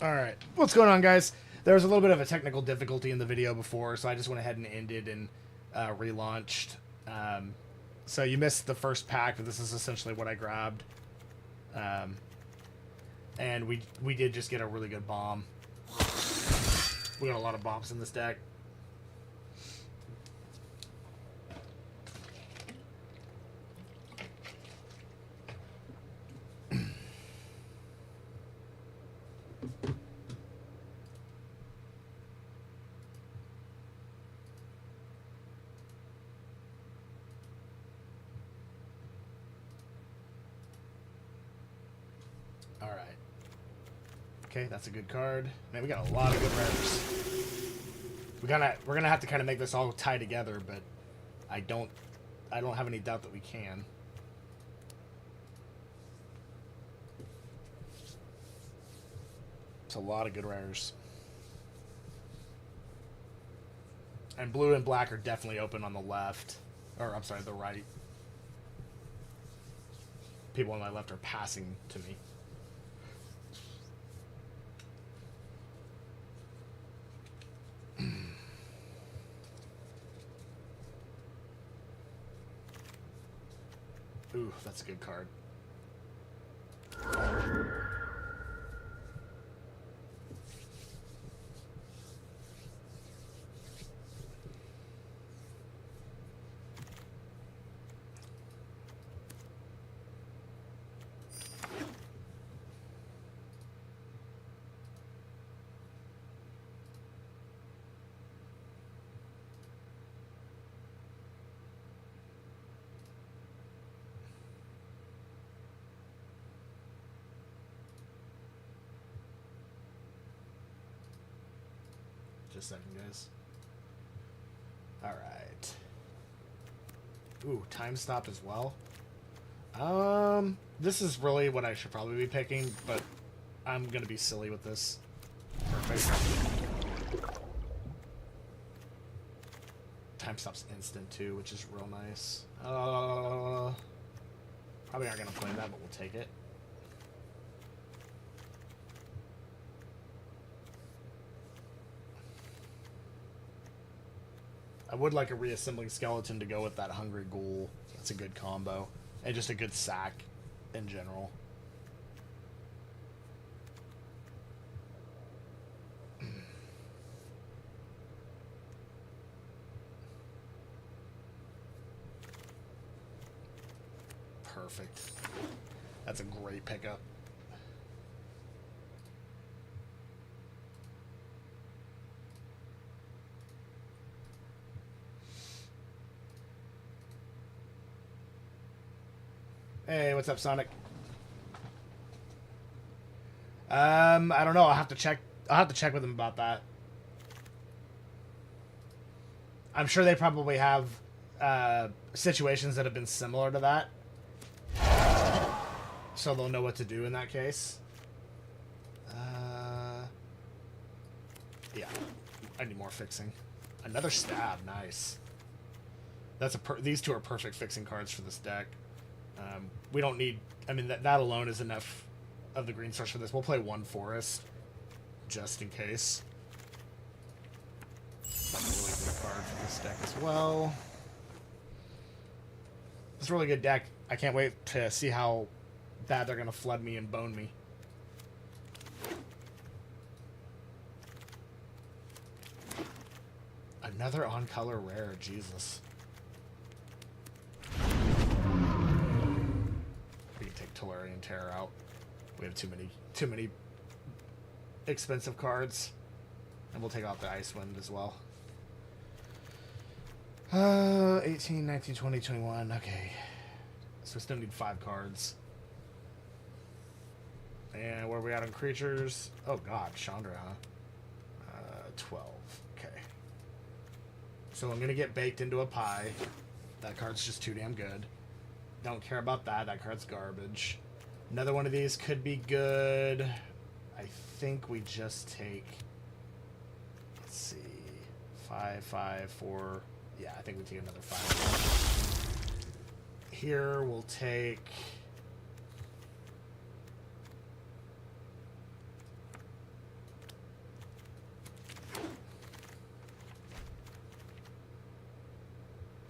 Alright, what's going on, guys? There was a little bit of a technical difficulty in the video before, so I just went ahead and ended and relaunched. So you missed the first pack, but this is essentially what I grabbed. And we did just get a really good bomb. We got a lot of bombs in this deck. Alright. Okay, that's a good card. Man, we got a lot of good rares. We're gonna have to kind of make this all tie together, but I don't have any doubt that we can. It's a lot of good rares. And blue and black are definitely open on the left. Or, I'm sorry, the right. People on my left are passing to me. Ooh, that's a good card. Just a second, guys. Alright. Ooh, time stopped as well. This is really what I should probably be picking, but I'm gonna be silly with this. Perfect. Time stop's instant too, which is real nice. Probably aren't gonna play that, but we'll take it. I would like a reassembling skeleton to go with that hungry ghoul. That's a good combo. And just a good sack in general. Perfect. That's a great pickup. Hey, what's up, Sonic? I don't know. I'll have to check. I'll have to check with them about that. I'm sure they probably have situations that have been similar to that, so they'll know what to do in that case. Yeah, I need more fixing. Another stab, nice. That's these two are perfect fixing cards for this deck. We don't need... I mean, that alone is enough of the green source for this. We'll play one forest, just in case. That's a really good card for this deck as well. It's a really good deck. I can't wait to see how bad they're going to flood me and bone me. Another on-color rare, Jesus. Tellurian Terror out. We have too many expensive cards. And we'll take out the Icewind as well. 18, 19, 20, 21. Okay. So we still need 5 cards. And where are we at on creatures? Oh god, Chandra, huh? 12. Okay. So I'm gonna get baked into a pie. That card's just too damn good. Don't care about that. That card's garbage. Another one of these could be good. I think we just take... Let's see. 5, 5, 4... Yeah, I think we take another 5. Here, we'll take...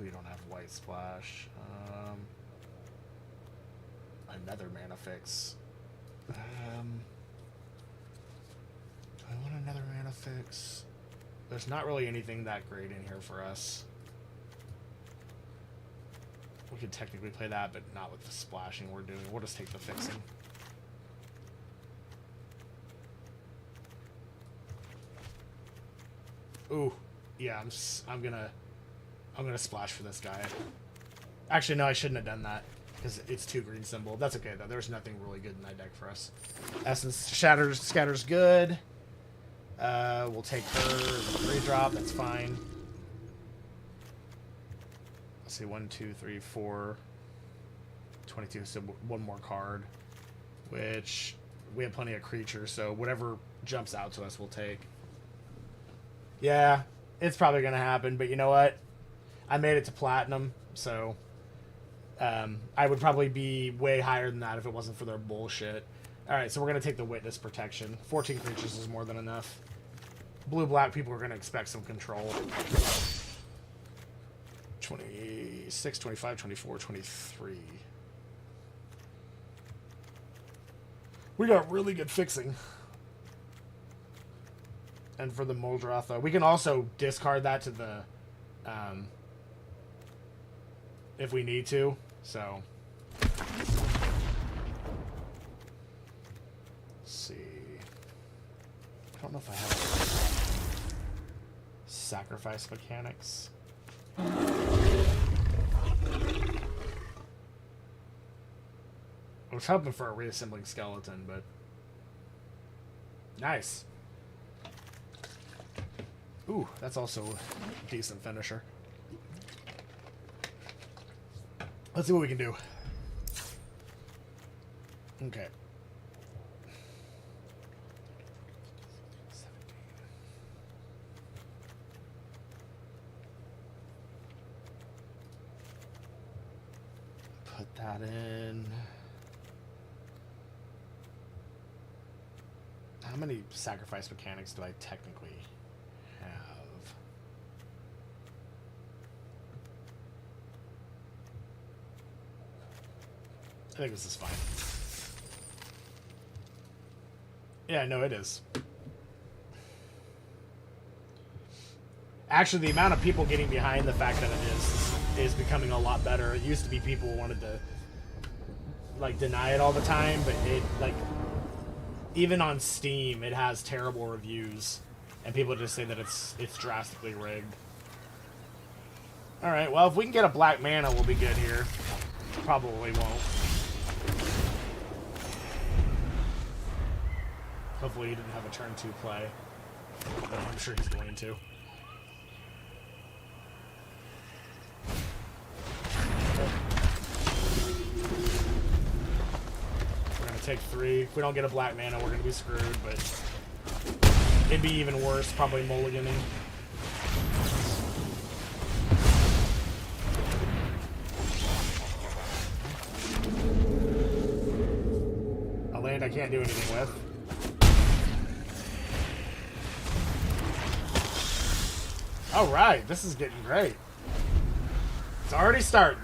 we don't have white splash. Another mana fix. I want another mana fix. There's not really anything that great in here for us. We could technically play that, but not with the splashing we're doing. We'll just take the fixing. Ooh, yeah, I'm gonna splash for this guy. Actually, no, I shouldn't have done that because it's 2 green symbol. That's okay though. There's nothing really good in that deck for us. Essence Scatter's good. We'll take her 3-drop. That's fine. Let's see, 1, 2, 3, 4, 22. So 1 more card, which we have plenty of creatures. So whatever jumps out to us, we'll take. Yeah, it's probably gonna happen. But you know what? I made it to platinum, so I would probably be way higher than that if it wasn't for their bullshit. Alright, so we're going to take the Witness Protection. 14 creatures is more than enough. Blue-black people are going to expect some control. 26, 25, 24, 23. We got really good fixing. And for the Muldroth, though, we can also discard that to the... if we need to, so... Let's see... I don't know if I have... Sacrifice mechanics. I was hoping for a reassembling skeleton, but... Nice. Ooh, that's also a decent finisher. Let's see what we can do. Okay. Put that in. How many sacrifice mechanics do I technically have? I think this is fine. Yeah, no, it is. Actually, the amount of people getting behind the fact that it is becoming a lot better. It used to be people wanted to like deny it all the time, but it like even on Steam it has terrible reviews and people just say that it's drastically rigged. Alright, well if we can get a black mana we'll be good here. Probably won't. Hopefully he didn't have a turn 2 play. But I'm sure he's going to. We're going to take 3. If we don't get a black mana, we're going to be screwed, but it'd be even worse, probably mulliganing. A land I can't do anything with. Alright, this is getting great. It's already starting.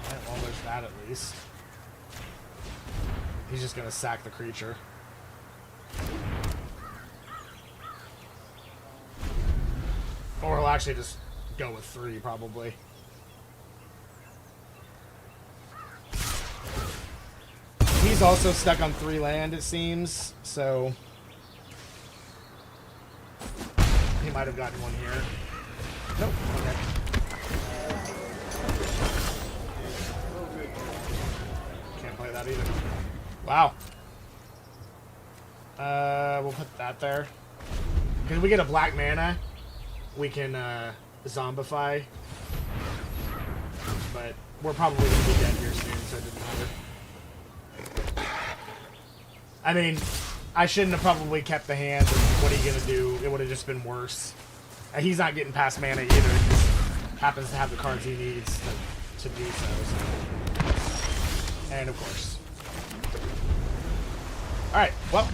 Alright, well there's that at least. He's just gonna sack the creature. Or he'll actually just go with 3 probably. He's also stuck on 3 land, it seems, so he might have gotten one here. Nope, okay. Can't play that either. Wow. We'll put that there. Can we get a black mana? We can zombify. But we're probably going to be dead here soon, so it doesn't matter. I mean, I shouldn't have probably kept the hand. What are you going to do? It would have just been worse. He's not getting past mana either. He just happens to have the cards he needs to do so. And of course. Alright, well.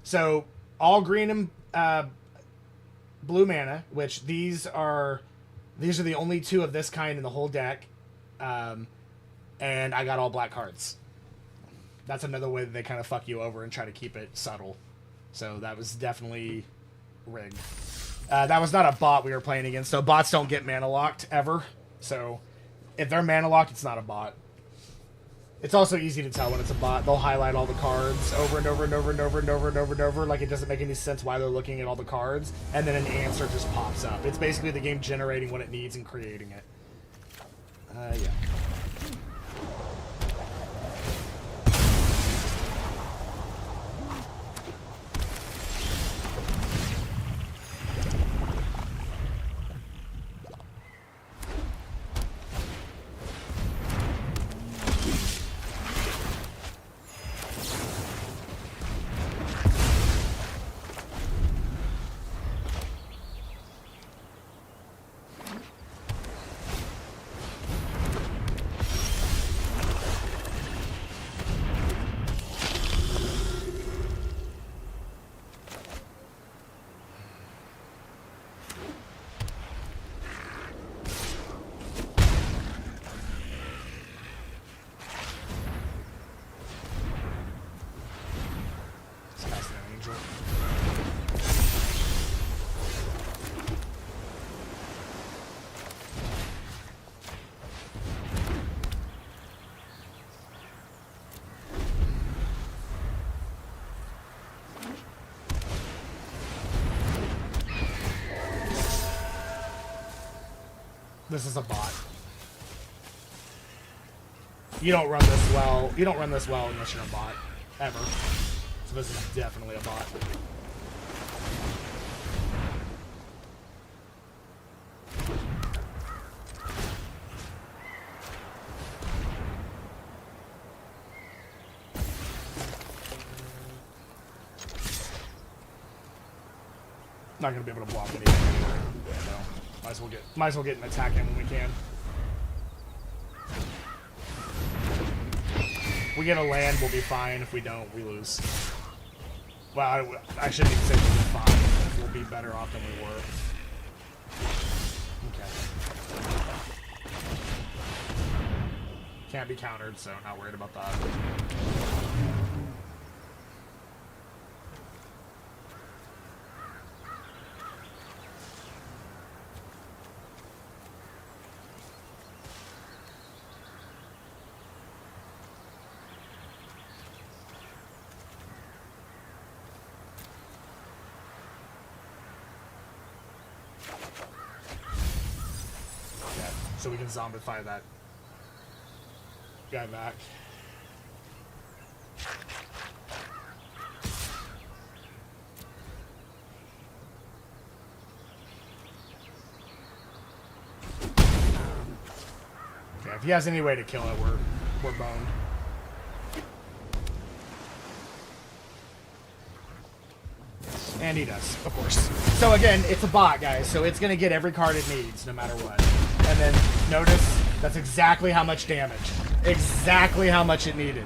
So, all green and blue mana, which these are the only two of this kind in the whole deck. And I got all black cards. That's another way that they kind of fuck you over and try to keep it subtle. So that was definitely rigged. That was not a bot we were playing against. So bots don't get mana locked ever. So if they're mana locked, it's not a bot. It's also easy to tell when it's a bot. They'll highlight all the cards over and over and over and over and over and over and over. Like, it doesn't make any sense why they're looking at all the cards. And then an answer just pops up. It's basically the game generating what it needs and creating it. Yeah. This is a bot. You don't run this well. You don't run this well unless you're a bot. Ever. So this is definitely a bot. Not gonna be able to block anything anyway. So might as well get an attack in when we can. If we get a land, we'll be fine. If we don't, we lose. Well, I shouldn't even say we'll be fine. We'll be better off than we were. Okay. Can't be countered, so not worried about that. So we can zombify that guy back. Okay, if he has any way to kill it, we're boned. And he does, of course. So again, it's a bot, guys, so it's gonna get every card it needs, no matter what. And then, notice, that's exactly how much damage. Exactly how much it needed.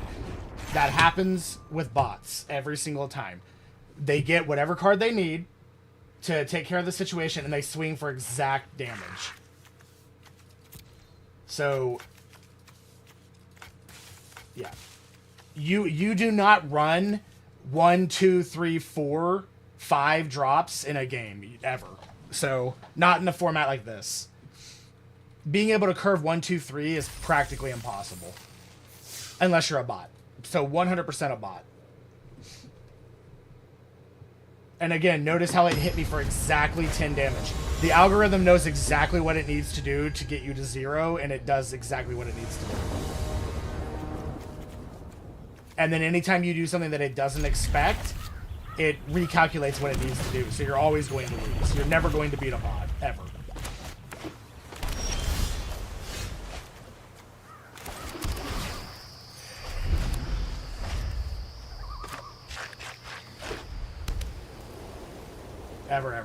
That happens with bots every single time. They get whatever card they need to take care of the situation, and they swing for exact damage. So, yeah. You do not run 1, 2, 3, 4, 5 drops in a game, ever. So, not in a format like this. Being able to curve 1, 2, 3 is practically impossible. Unless you're a bot. So 100% a bot. And again, notice how it hit me for exactly 10 damage. The algorithm knows exactly what it needs to do to get you to 0, and it does exactly what it needs to do. And then anytime you do something that it doesn't expect, it recalculates what it needs to do. So you're always going to lose. You're never going to beat a bot, ever. Ever.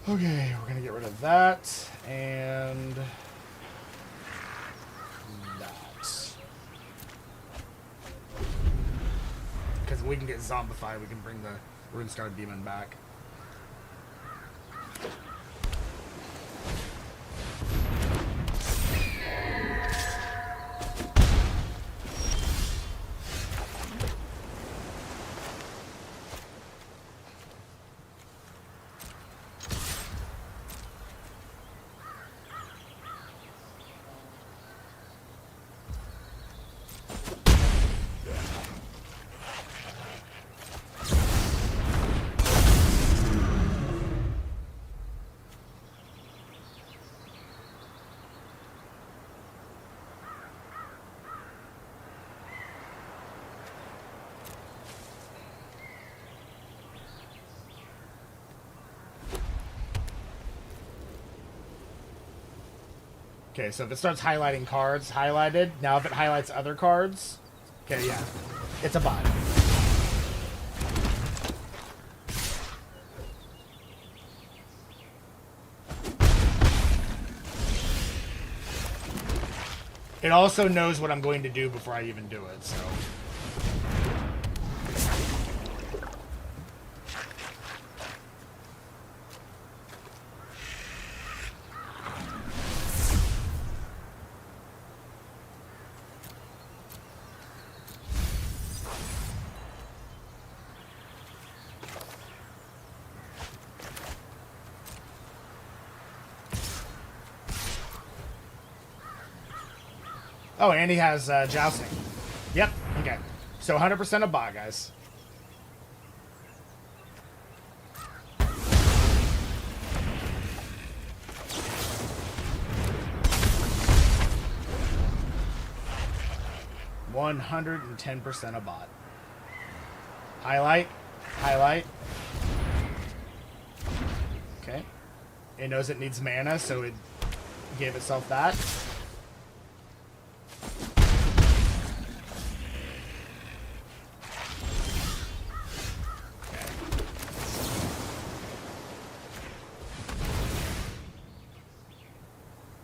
Okay, we're gonna get rid of that and that. Because we can get zombified, we can bring the Runescar Demon back. Okay, so if it starts highlighting cards, highlighted. Now if it highlights other cards, okay, yeah, it's a bot. It also knows what I'm going to do before I even do it, so... Oh, and he has jousting. Yep, okay. So 100% a bot, guys. $110% a bot. Highlight. Highlight. Okay. It knows it needs mana, so it gave itself that.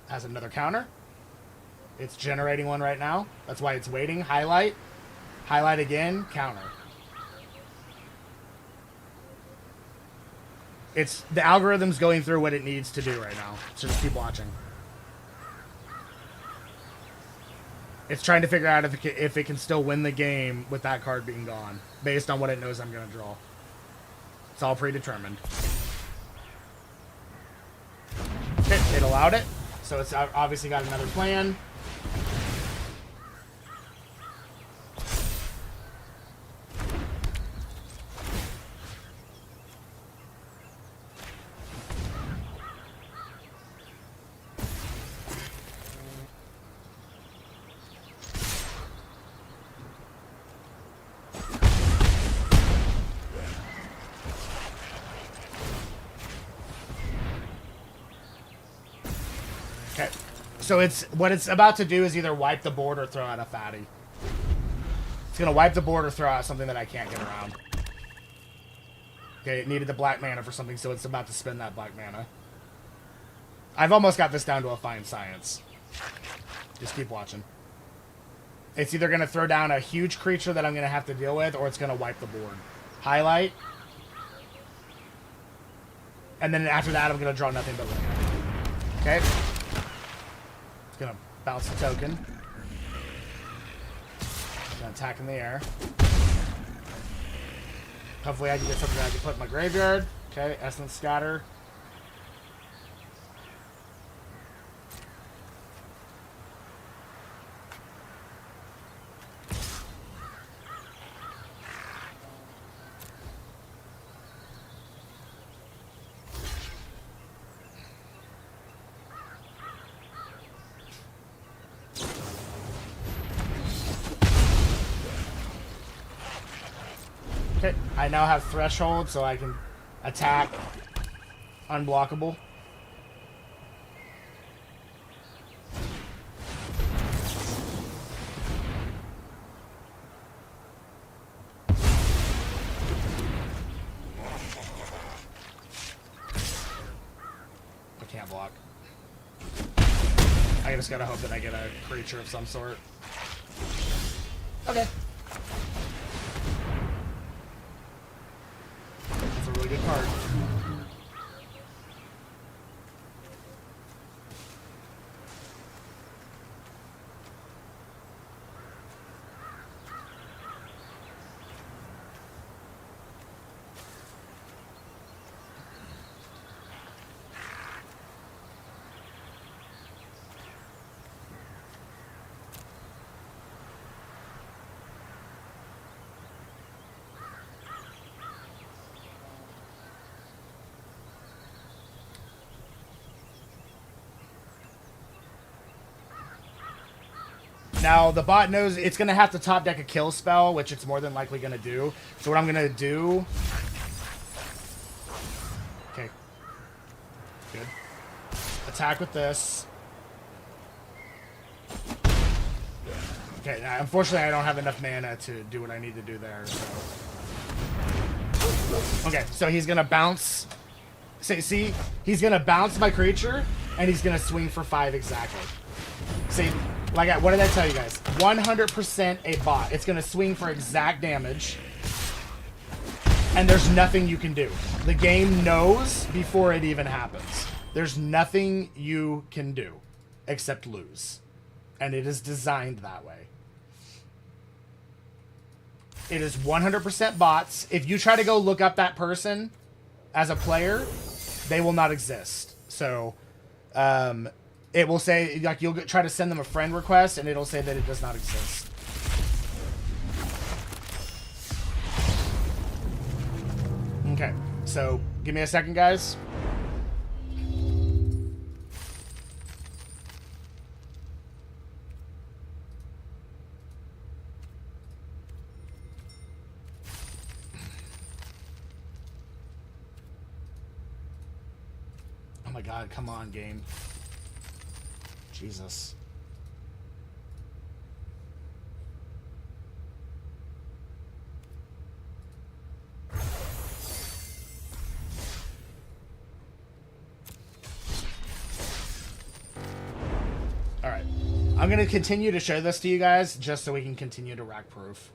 Has another counter. It's generating one right now. That's why it's waiting. Highlight. Highlight again. Counter. It's the algorithm's going through what it needs to do right now. So just keep watching. It's trying to figure out if it can still win the game with that card being gone, based on what it knows I'm going to draw. It's all predetermined. It allowed it. So it's obviously got another plan. Okay. So what it's about to do is either wipe the board or throw out a fatty. It's going to wipe the board or throw out something that I can't get around. Okay, it needed the black mana for something, so it's about to spend that black mana. I've almost got this down to a fine science. Just keep watching. It's either going to throw down a huge creature that I'm going to have to deal with, or it's going to wipe the board. Highlight. And then after that, I'm going to draw nothing but land. Okay? It's going to bounce the token. It's going to attack in the air. Hopefully I can get something I can put in my graveyard. Okay, Essence Scatter. Okay, I now have Threshold, so I can attack unblockable. can't block. I just gotta hope that I get a creature of some sort. Okay. That's a really good card. Now, the bot knows it's going to have to top deck a kill spell, which it's more than likely going to do. So what I'm going to do... Okay. Good. Attack with this. Okay, now, unfortunately I don't have enough mana to do what I need to do there, so... Okay, so he's going to bounce... See? He's going to bounce my creature, and he's going to swing for 5 exactly. See... Like, what did I tell you guys? 100% a bot. It's going to swing for exact damage. And there's nothing you can do. The game knows before it even happens. There's nothing you can do except lose. And it is designed that way. It is 100% bots. If you try to go look up that person as a player, they will not exist. So, it will say, like, you'll try to send them a friend request, and it'll say that it does not exist. Okay, so give me a second, guys. Oh my god, come on, game. Jesus. Alright. I'm going to continue to show this to you guys just so we can continue to rack proof.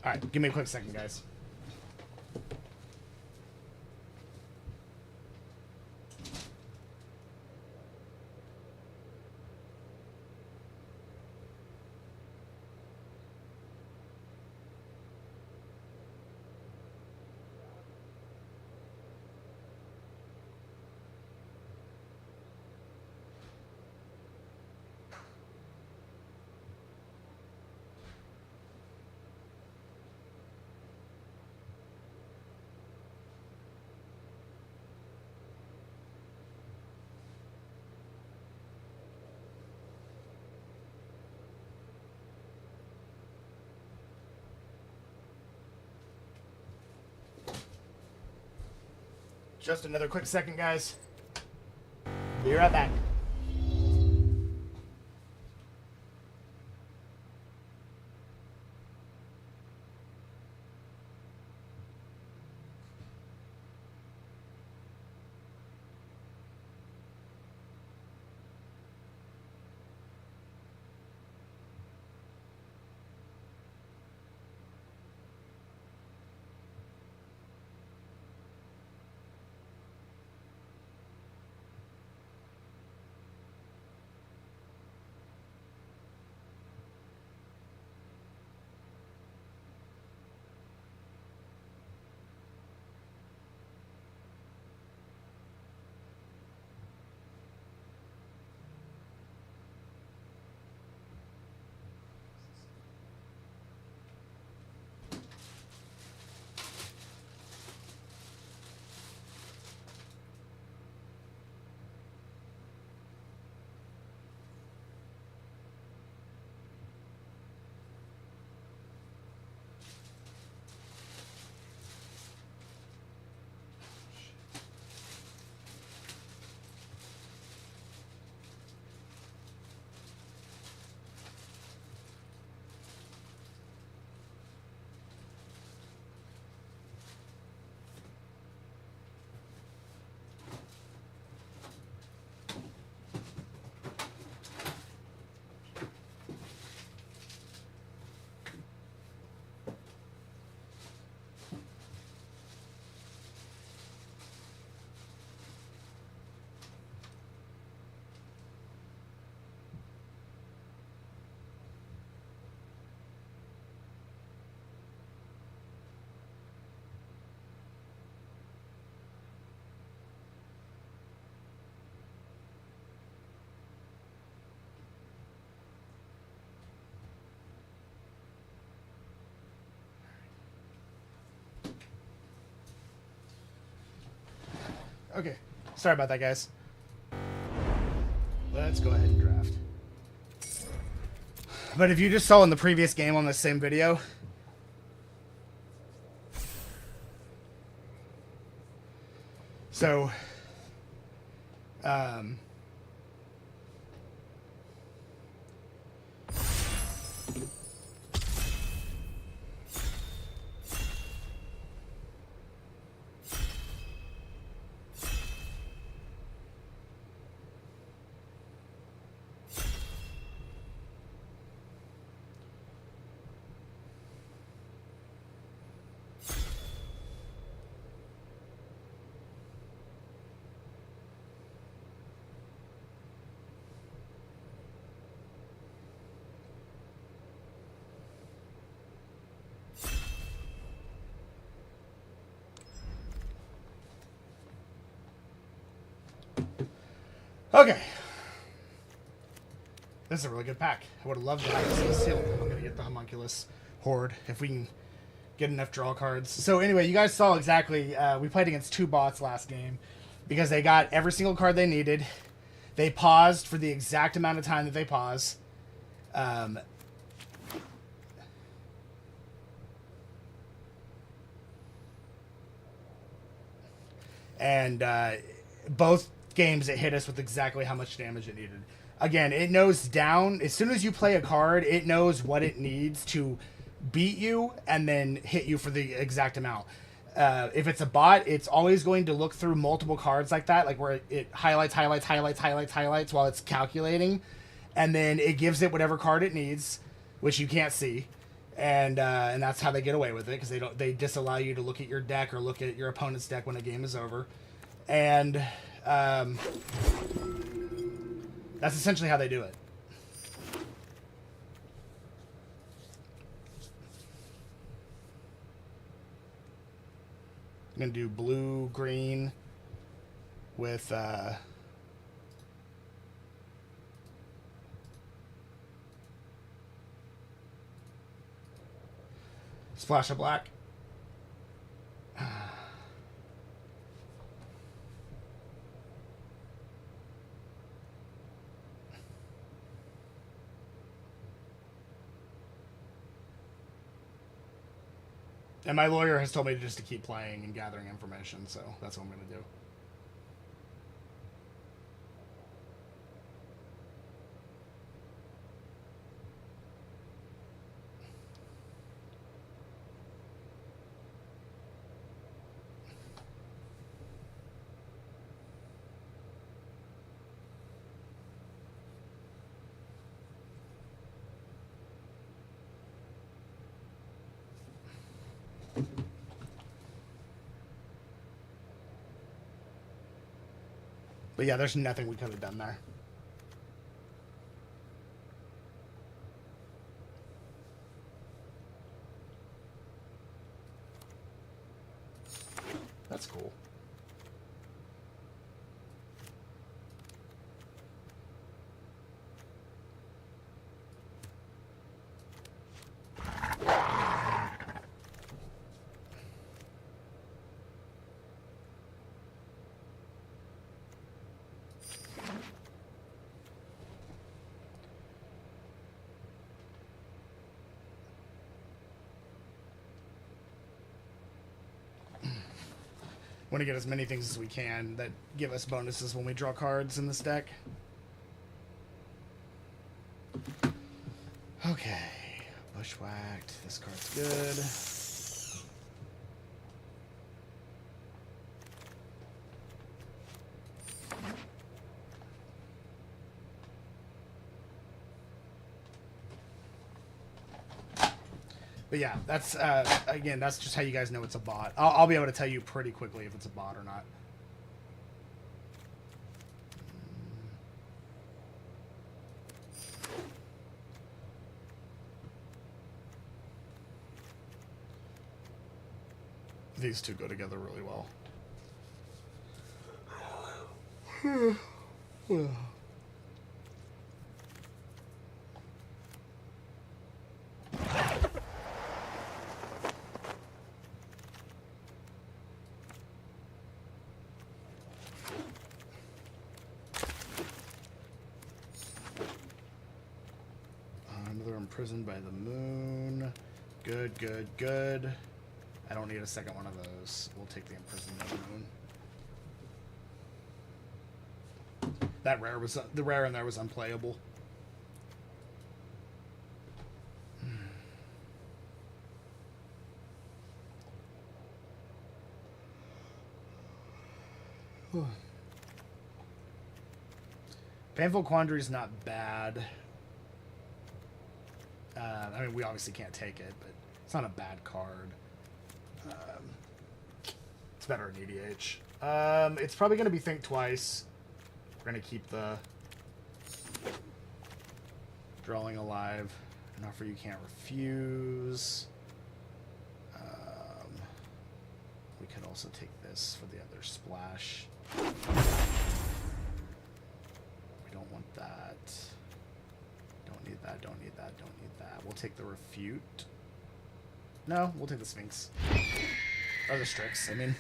Alright, give me a quick second, guys. Just another quick second, guys. Be right back. Okay. Sorry about that, guys. Let's go ahead and draft. But if you just saw in the previous game on the same video, so okay. This is a really good pack. I would have loved to have this sealed. I'm going to get the Homunculus Horde if we can get enough draw cards. So anyway, you guys saw exactly, we played against 2 bots last game because they got every single card they needed. They paused for the exact amount of time that they pause. And both games it hit us with exactly how much damage it needed. Again, it knows down. As soon as you play a card, it knows what it needs to beat you and then hit you for the exact amount. If it's a bot, it's always going to look through multiple cards like that, like where it highlights while it's calculating, and then it gives it whatever card it needs, which you can't see, and that's how they get away with it, because they disallow you to look at your deck or look at your opponent's deck when a game is over, and that's essentially how they do it. I'm going to do blue, green with splash of black. And my lawyer has told me just to keep playing and gathering information, so that's what I'm going to do. But yeah, there's nothing we could have done there. That's cool. Want to get as many things as we can that give us bonuses when we draw cards in this deck. Okay, bushwhacked. This card's good. But yeah, that's, again, that's just how you guys know it's a bot. I'll be able to tell you pretty quickly if it's a bot or not. These two go together really well. Another imprisoned by the moon. Good, good, good. I don't need a second one of those. We'll take the imprisoned by the moon. That rare was the rare in there was unplayable. Painful Quandary is not bad. I mean, we obviously can't take it, but it's not a bad card. It's better in EDH. It's probably going to be Think Twice. We're going to keep the Drawing Alive. An offer you can't refuse. We could also take this for the other splash. We don't want that. Don't need that, don't need that, don't need that. We'll take the Refute. No, we'll take the Sphinx. Or the Strix, I mean.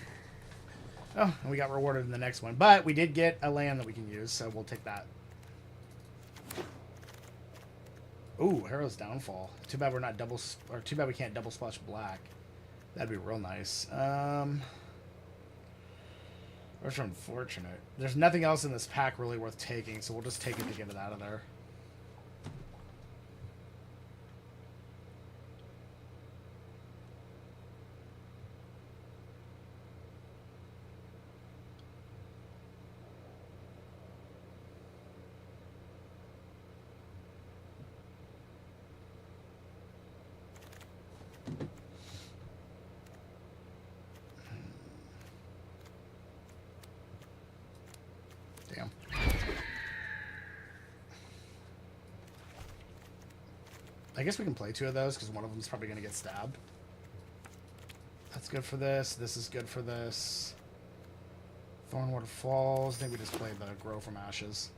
Oh, and we got rewarded in the next one. But we did get a land that we can use, so we'll take that. Ooh, Harrow's Downfall. Too bad we're not double... Or too bad we can't double splash black. That'd be real nice. That's unfortunate. There's nothing else in this pack really worth taking, so we'll just take it to get it out of there. Damn. I guess we can play two of those because one of them is probably going to get stabbed. That's good for this. This is good for this. Thornwater Falls. I think we just played the Grow from Ashes.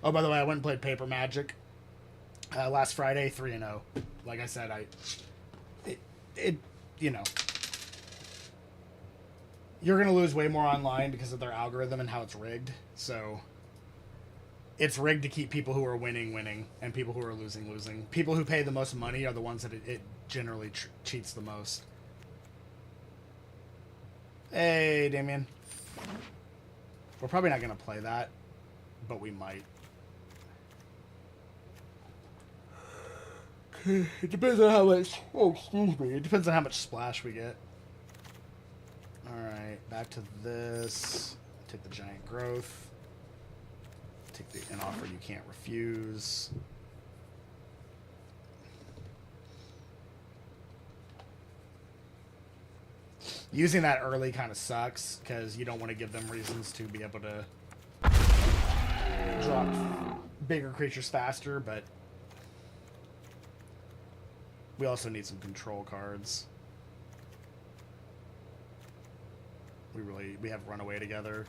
Oh, by the way, I went and played Paper Magic last Friday, 3-0. Like I said, you know, you're going to lose way more online because of their algorithm and how it's rigged. So it's rigged to keep people who are winning, and people who are losing. People who pay the most money are the ones that it generally cheats the most. Hey, Damien. We're probably not going to play that, but we might. It depends on how much... Oh, excuse me. It depends on how much splash we get. Alright, back to this. Take the Giant Growth. Take an offer you can't refuse. Using that early kind of sucks, because you don't want to give them reasons to be able to drop bigger creatures faster, but... we also need some control cards. We have Runaway together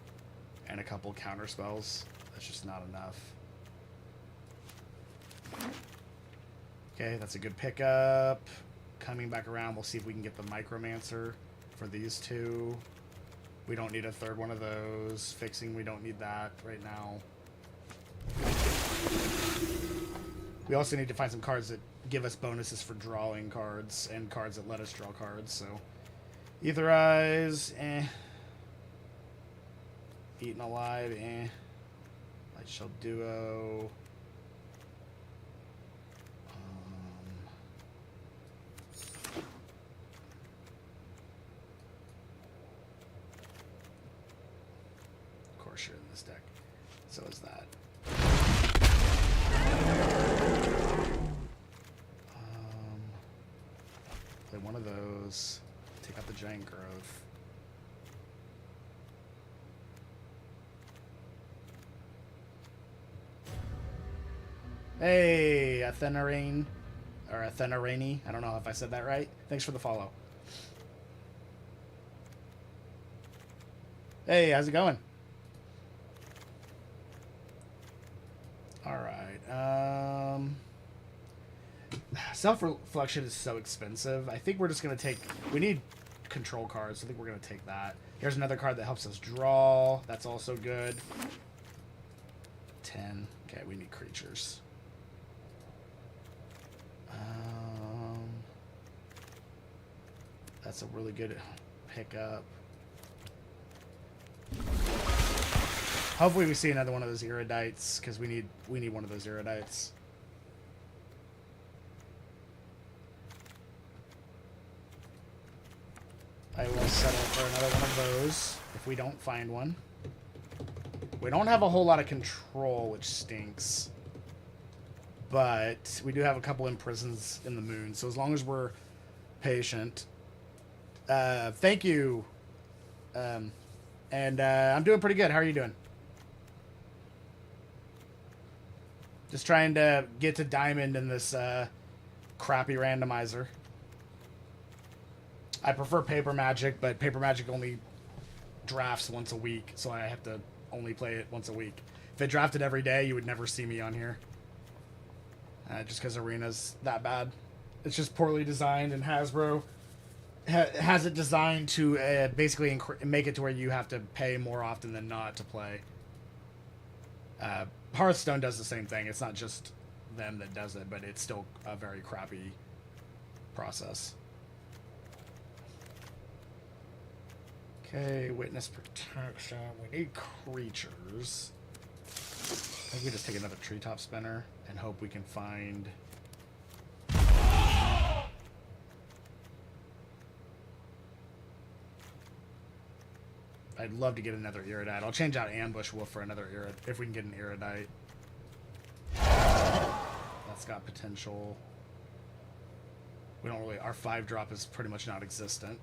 and a couple counter spells. That's just not enough. Okay, that's a good pickup. Coming back around, we'll see if we can get the Micromancer for these two. We don't need a third one of those. Fixing, we don't need that right now. We also need to find some cards that give us bonuses for drawing cards and cards that let us draw cards. So, Ether Eyes, eh. Eaten Alive, eh. Light Shell Duo. Of course, you're in this deck. So is that. Play one of those. Take out the Giant Growth. Hey, Athenarane. Or Athenarane. I don't know if I said that right. Thanks for the follow. Hey, how's it going? Alright. Self-reflection is so expensive. I think we're just going to take... We need control cards. I think we're going to take that. Here's another card that helps us draw. That's also good. 10. Okay, we need creatures. That's a really good pickup. Hopefully we see another one of those Iridites, because we need one of those Iridites. I will settle for another one of those if we don't find one. We don't have a whole lot of control, which stinks. But we do have a couple imprisons in the moon, so as long as we're patient. Thank you. I'm doing pretty good. How are you doing? Just trying to get to diamond in this crappy randomizer. I prefer Paper Magic, but Paper Magic only drafts once a week, so I have to only play it once a week. If it drafted every day, you would never see me on here. Just because Arena's that bad. It's just poorly designed, and Hasbro has it designed to basically make it to where you have to pay more often than not to play. Hearthstone does the same thing. It's not just them that does it, but it's still a very crappy process. Okay, witness protection. We need creatures. I think we just take another treetop spinner and hope we can find... I'd love to get another Iridite. I'll change out Ambush Wolf for another Iridite, if we can get an Iridite. That's got potential. We don't really... Our 5-drop is pretty much non-existent.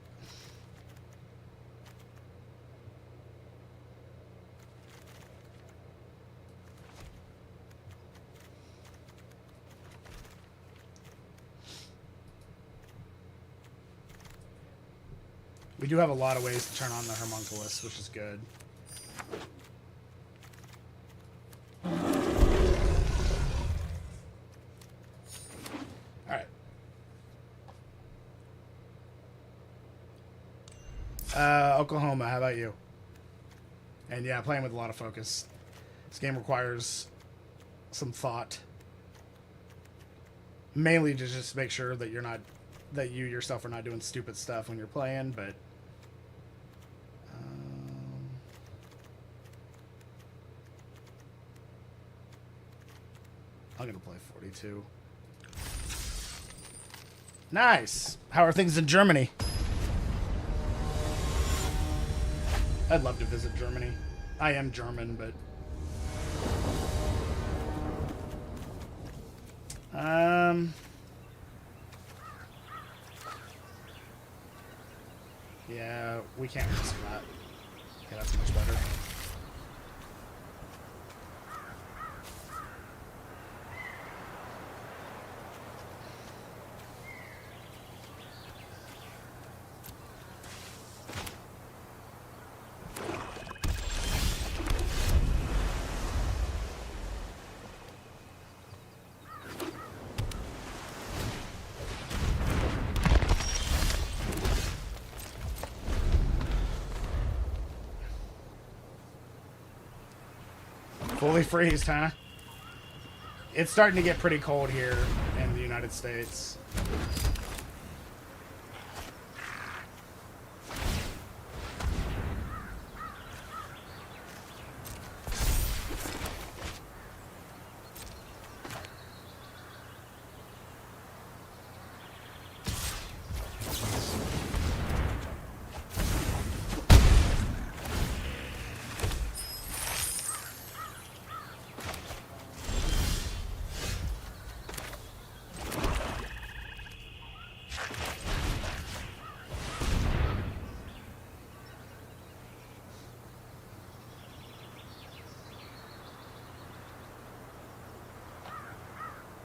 We do have a lot of ways to turn on the Homunculus, which is good. Alright. Oklahoma, how about you? And yeah, playing with a lot of focus. This game requires some thought. Mainly to just make sure that you're not... that you yourself are not doing stupid stuff when you're playing, but... I'm gonna play 42. Nice! How are things in Germany? I'd love to visit Germany. I am German, but... Yeah, we can't risk that. Okay, that's much better. Fully freezed, huh? It's starting to get pretty cold here in the United States.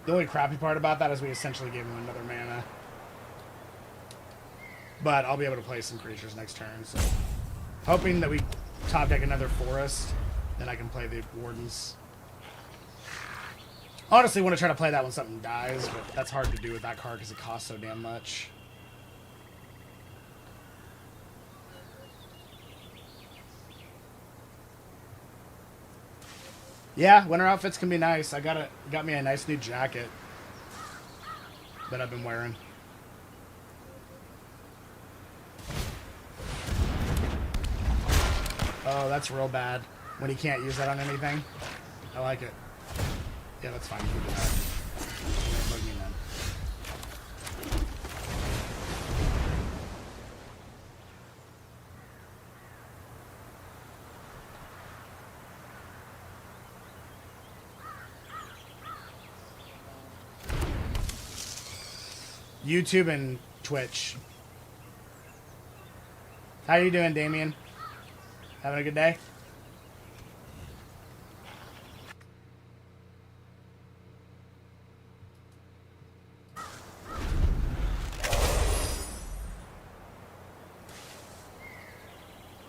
The only crappy part about that is we essentially gave him another mana. But I'll be able to play some creatures next turn, so... Hoping that we top deck another forest, then I can play the Wardens. Honestly, want to try to play that when something dies, but that's hard to do with that card because it costs so damn much. Yeah, winter outfits can be nice. I got me a nice new jacket that I've been wearing. Oh, that's real bad when he can't use that on anything. I like it. Yeah, that's fine. You can do that. Bug me then. YouTube and Twitch. How you doing, Damien? Having a good day?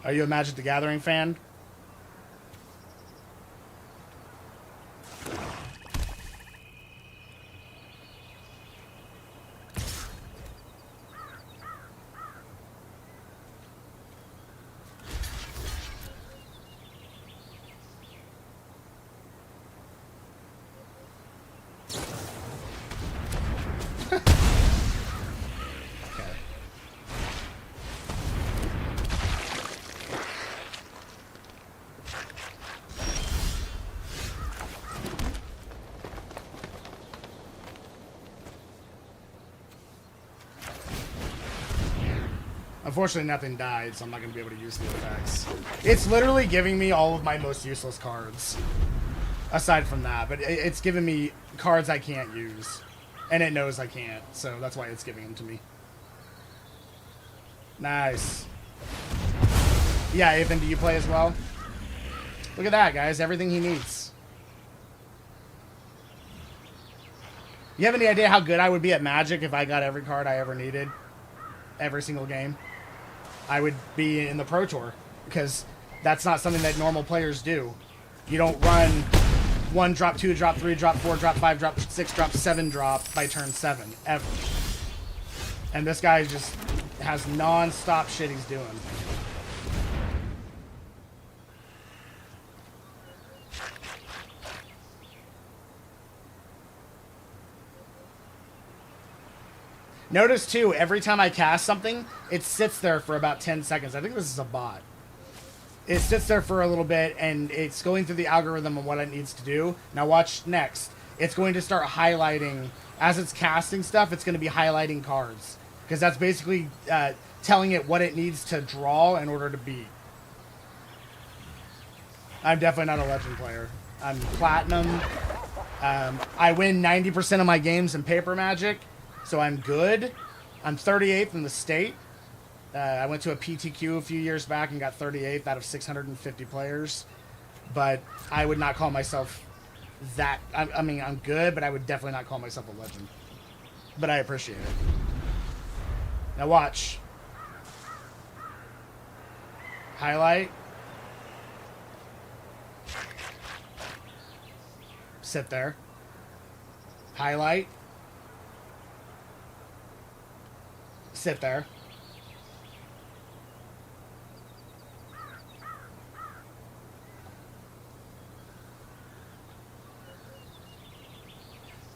Are you a Magic the Gathering fan? Unfortunately, nothing died, so I'm not going to be able to use the effects. It's literally giving me all of my most useless cards. Aside from that, but it's giving me cards I can't use. And it knows I can't, so that's why it's giving them to me. Nice. Yeah, Ethan, do you play as well? Look at that, guys. Everything he needs. You have any idea how good I would be at Magic if I got every card I ever needed? Every single game? I would be in the Pro Tour, because that's not something that normal players do. You don't run 1 drop, 2 drop, 3 drop, 4 drop, 5 drop, 6 drop, 7 drop by turn 7, ever. And this guy just has non-stop shit he's doing. Notice, too, every time I cast something, it sits there for about 10 seconds. I think this is a bot. It sits there for a little bit, and it's going through the algorithm of what it needs to do. Now watch next. It's going to start highlighting, as it's casting stuff, it's going to be highlighting cards. Because that's basically telling it what it needs to draw in order to beat. I'm definitely not a Legend player. I'm Platinum. I win 90% of my games in Paper Magic. So I'm good. I'm 38th in the state. I went to a PTQ a few years back and got 38th out of 650 players. But I would not call myself that. I mean, I'm good, but I would definitely not call myself a legend. But I appreciate it. Now watch. Highlight. Sit there. Highlight. Sit there.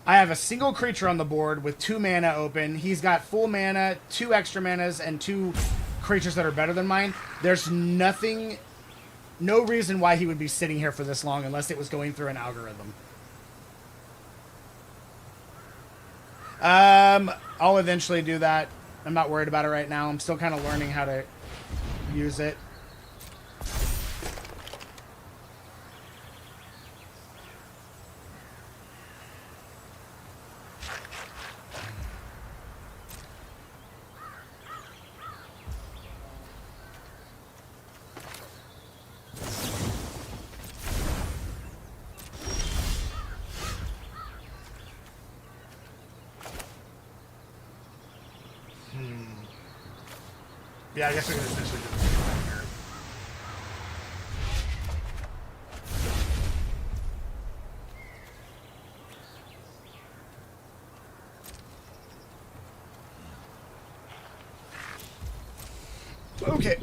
I have a single creature on the board with 2 mana open. He's got full mana, 2 extra manas, and 2 creatures that are better than mine. There's nothing, no reason why he would be sitting here for this long unless it was going through an algorithm. I'll eventually do that. I'm not worried about it right now. I'm still kind of learning how to use it. Yeah, I guess we can essentially do the same thing here. Okay.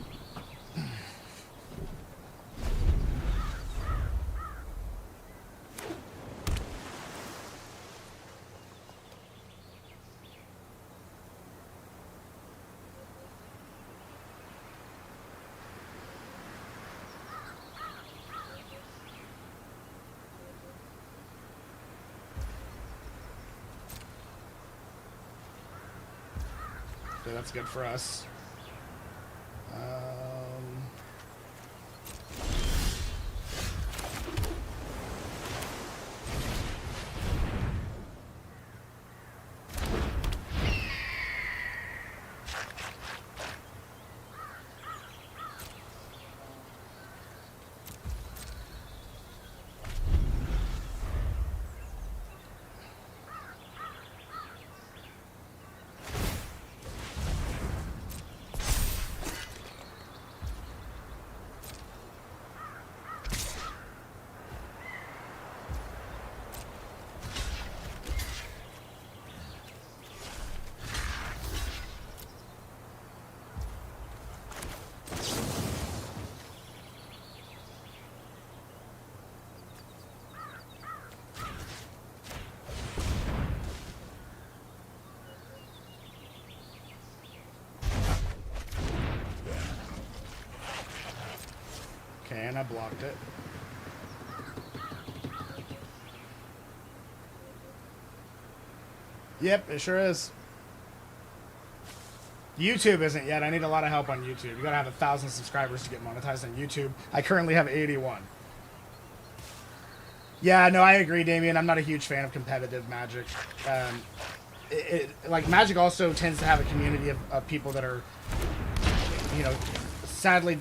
Okay, that's good for us. Okay, and I blocked it. Yep, it sure is. YouTube isn't yet. I need a lot of help on YouTube. You gotta have 1,000 subscribers to get monetized on YouTube. I currently have 81. Yeah, no, I agree, Damien. I'm not a huge fan of competitive Magic. Like, Magic also tends to have a community of people that are, you know, sadly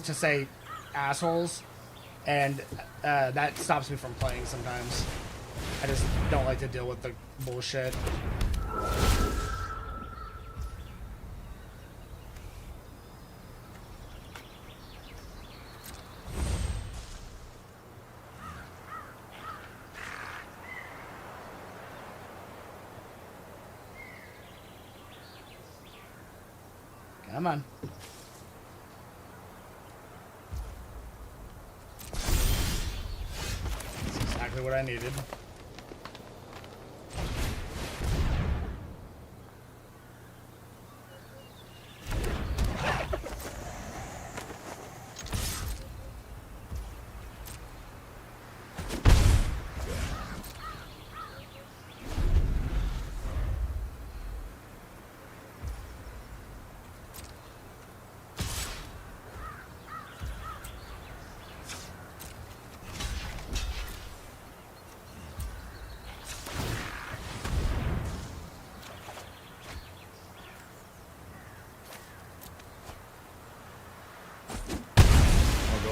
to say, assholes. And that stops me from playing sometimes. I just don't like to deal with the bullshit. Come on. That's exactly what I needed.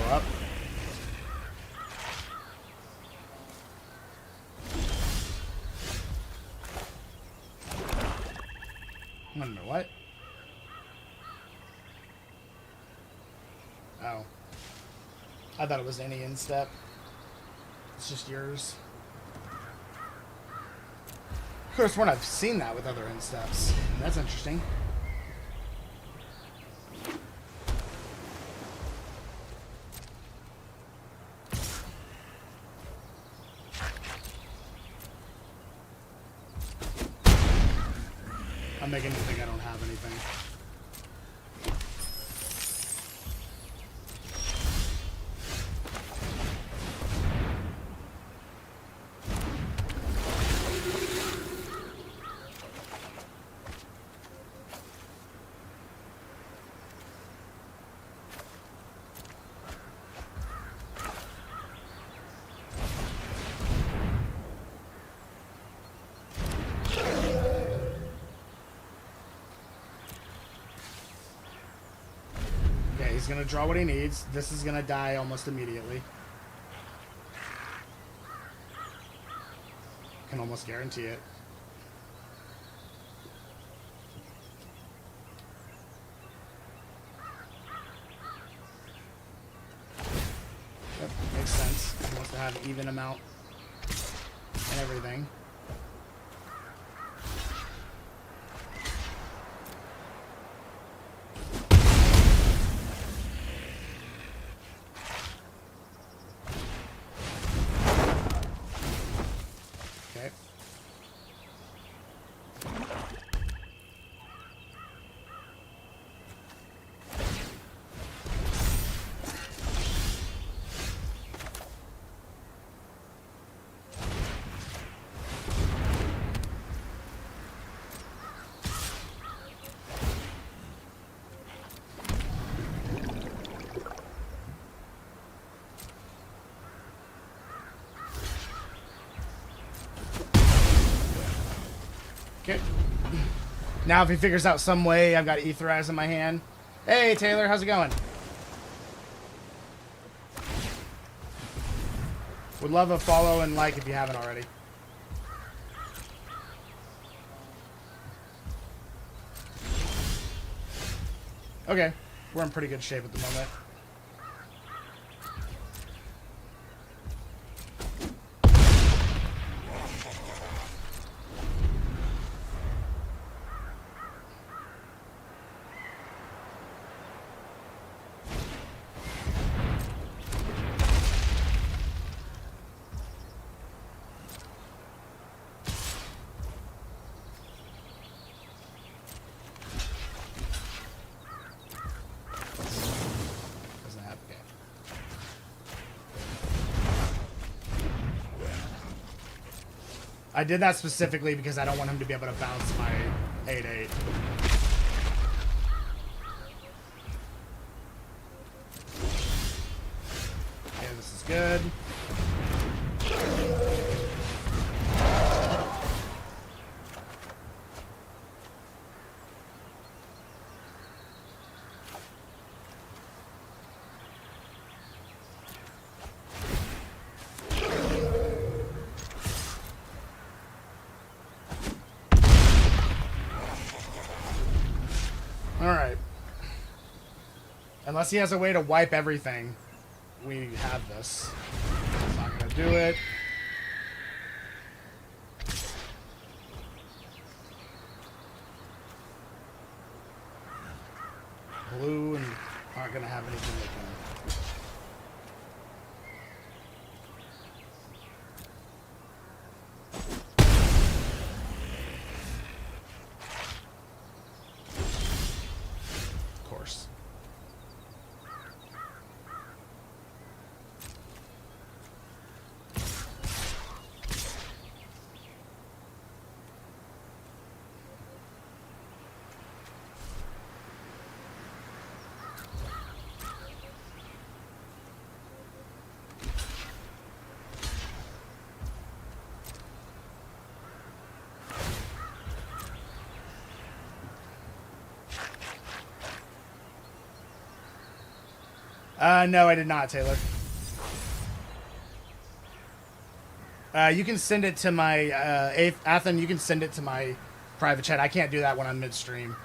Up. I don't know what. Oh. I thought it was any instep. It's just yours. Of course, when I've seen that with other insteps. That's interesting. I'm making you think I don't have anything. He's gonna draw what he needs. This is gonna die almost immediately. Can almost guarantee it. Yep, makes sense. He wants to have even amount and everything. Okay. Now if he figures out some way, I've got Aetherize in my hand. Hey, Taylor, how's it going? Would love a follow and like if you haven't already. Okay, we're in pretty good shape at the moment. I did that specifically because I don't want him to be able to bounce my 8/8. Okay, this is good. Alright. Unless he has a way to wipe everything, we have this. He's not gonna do it. Blue and aren't gonna have anything they can. No, I did not, Taylor. You can send it to my, Athen, you can send it to my private chat. I can't do that when I'm midstream.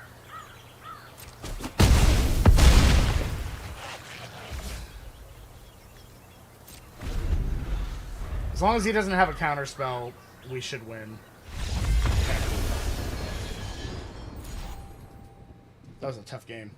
As long as he doesn't have a counter spell, we should win. Okay. That was a tough game.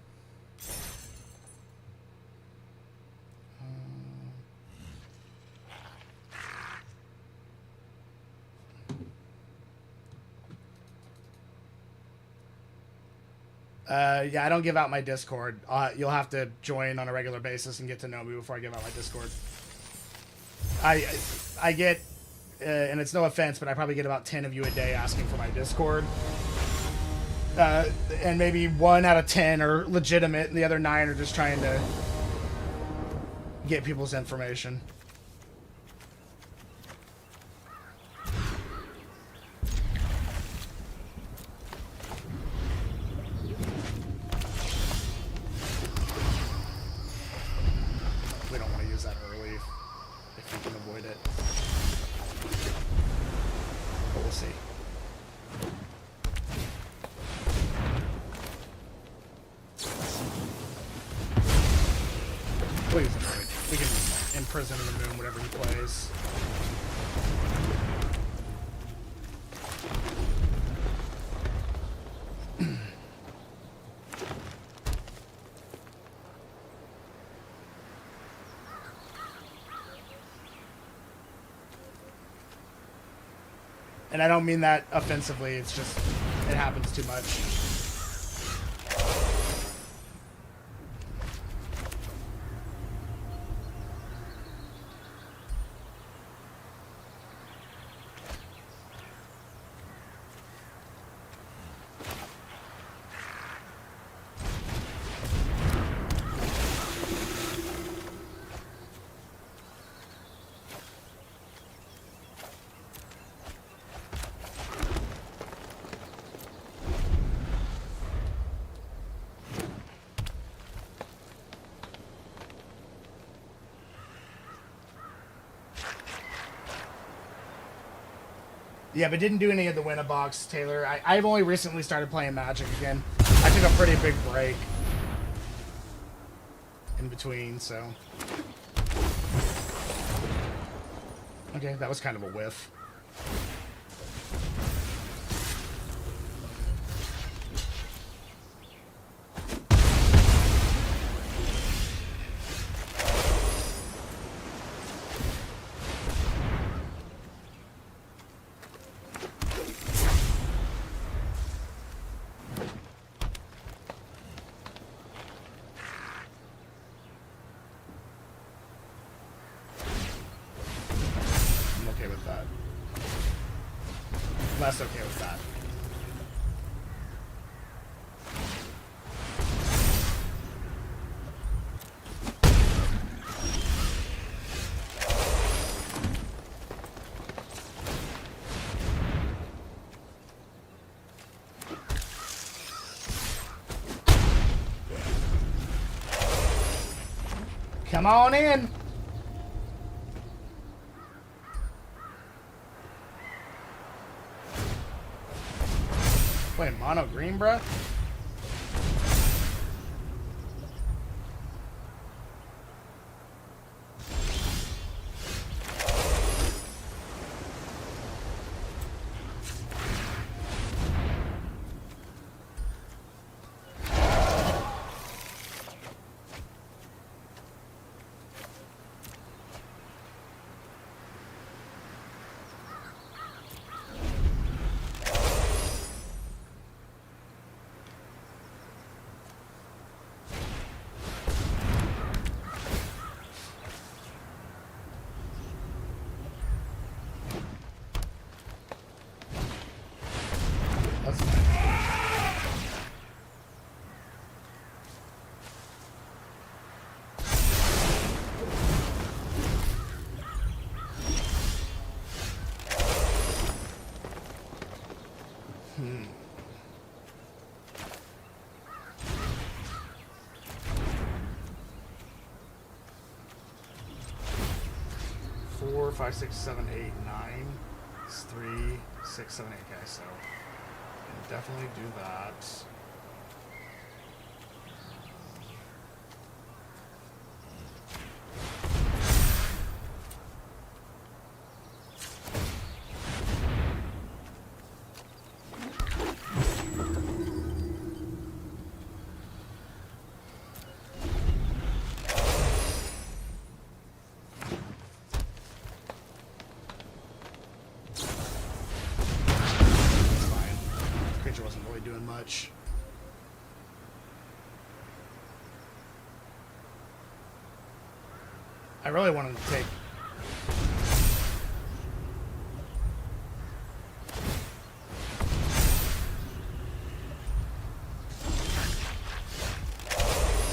Yeah, I don't give out my Discord. You'll have to join on a regular basis and get to know me before I give out my Discord. I get, and it's no offense, but I probably get about 10 of you a day asking for my Discord. And maybe 1 out of 10 are legitimate, and the other 9 are just trying to get people's information. Please avoid. We can imprison the moon whatever he plays. And I don't mean that offensively, it's just, it happens too much. Yeah, but didn't do any of the win a box, Taylor. I've only recently started playing Magic again. I took a pretty big break in between, so. Okay, that was kind of a whiff. Less okay with that. Come on in. Wait, mono green, bruh? That's fine. Hmm. 4, 5, 6, 7, 8, 9. It's 3, 6, 7, 8. Okay, so can definitely do that. Wasn't really doing much. I really wanted to take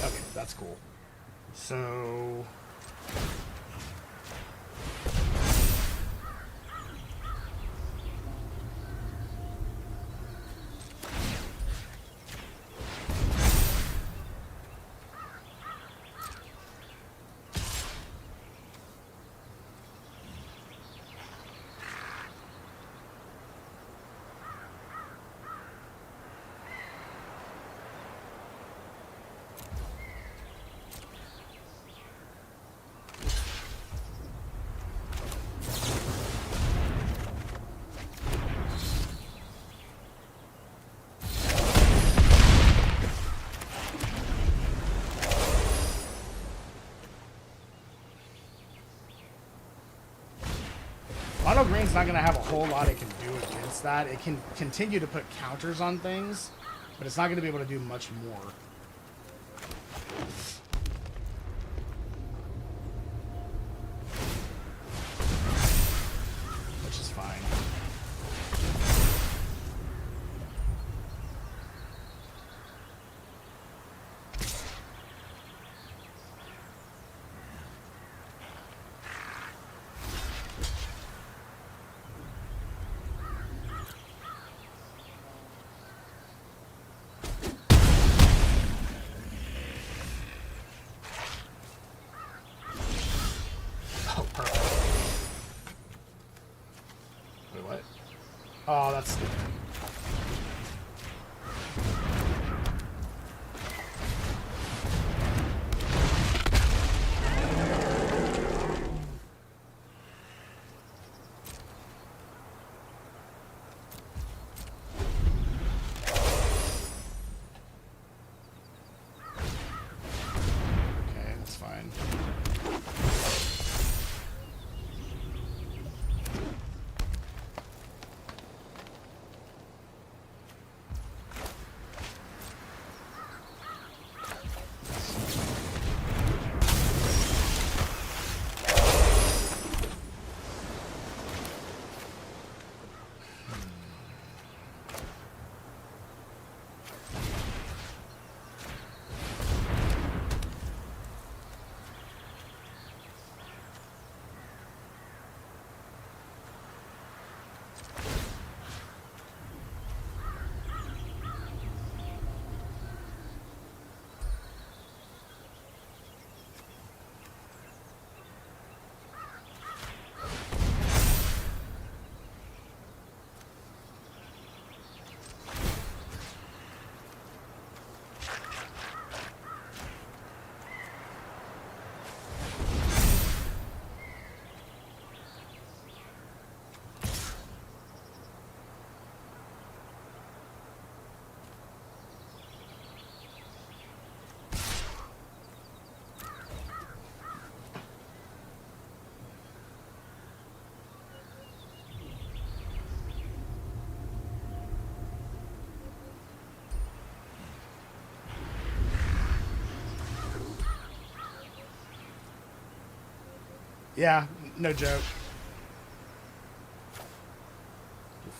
okay, that's cool. So mono green's not going to have a whole lot it can do against that. It can continue to put counters on things, but it's not going to be able to do much more. Which is fine. Let's do it. Okay, that's fine. Yeah, no joke.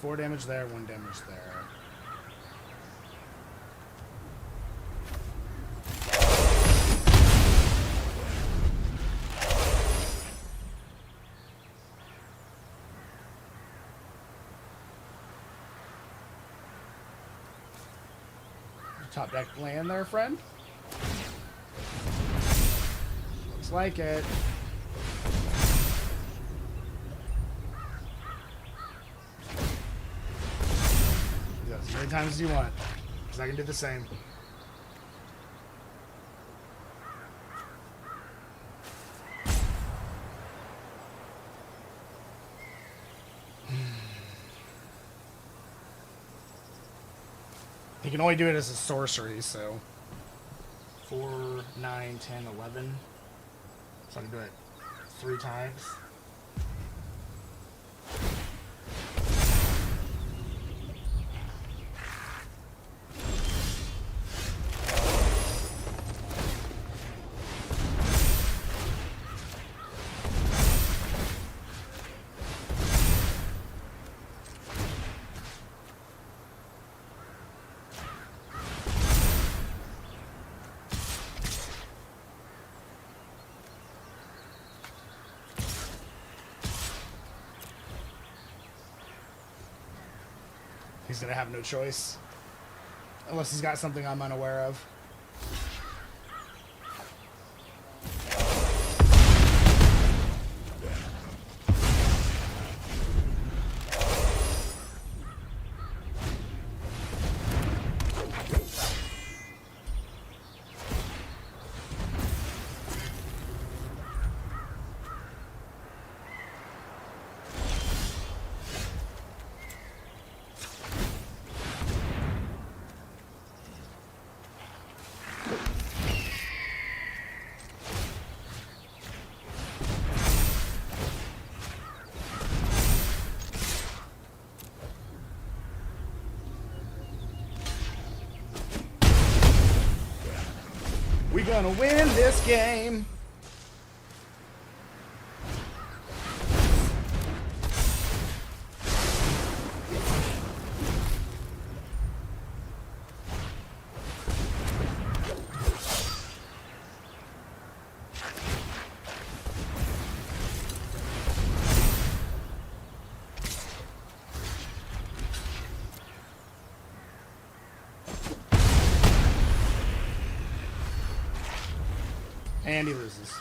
4 damage there, 1 damage there. Top deck land there, friend? Looks like it. As many times as you want, because I can do the same. He can only do it as a sorcery, so 4, 9, 10, 11. So I can do it 3 times. He's gonna have no choice. Unless he's got something I'm unaware of. We gonna win this game. And he loses.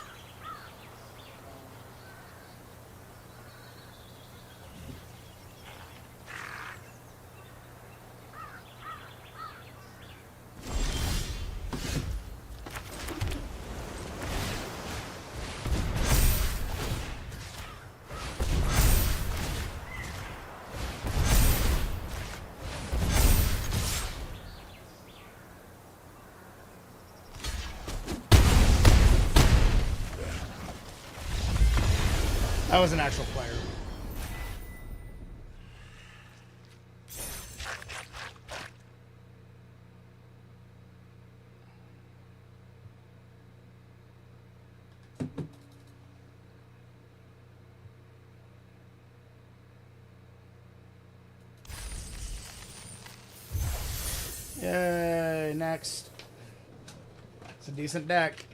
That was an actual player. Yay, next. It's a decent deck.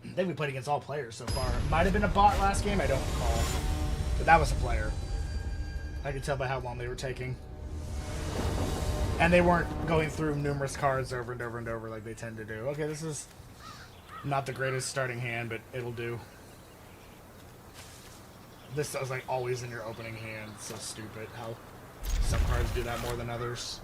I think we played against all players so far. Might have been a bot last game, I don't recall. But that was a player. I could tell by how long they were taking. And they weren't going through numerous cards over and over and over like they tend to do. Okay, this is not the greatest starting hand, but it'll do. This is like always in your opening hand. It's so stupid how some cards do that more than others.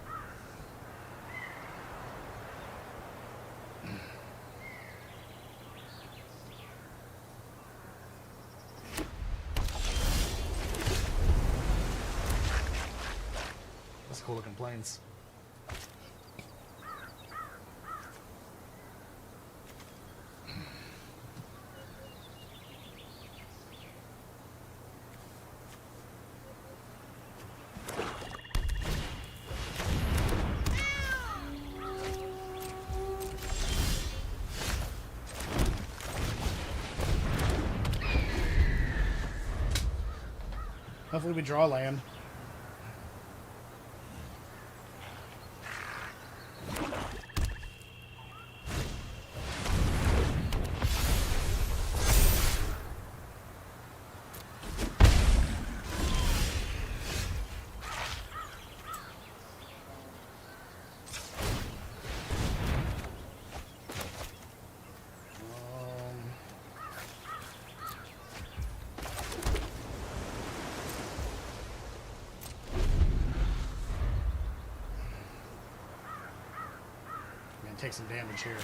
That's cool looking planes. Hopefully we draw land. Take some damage here.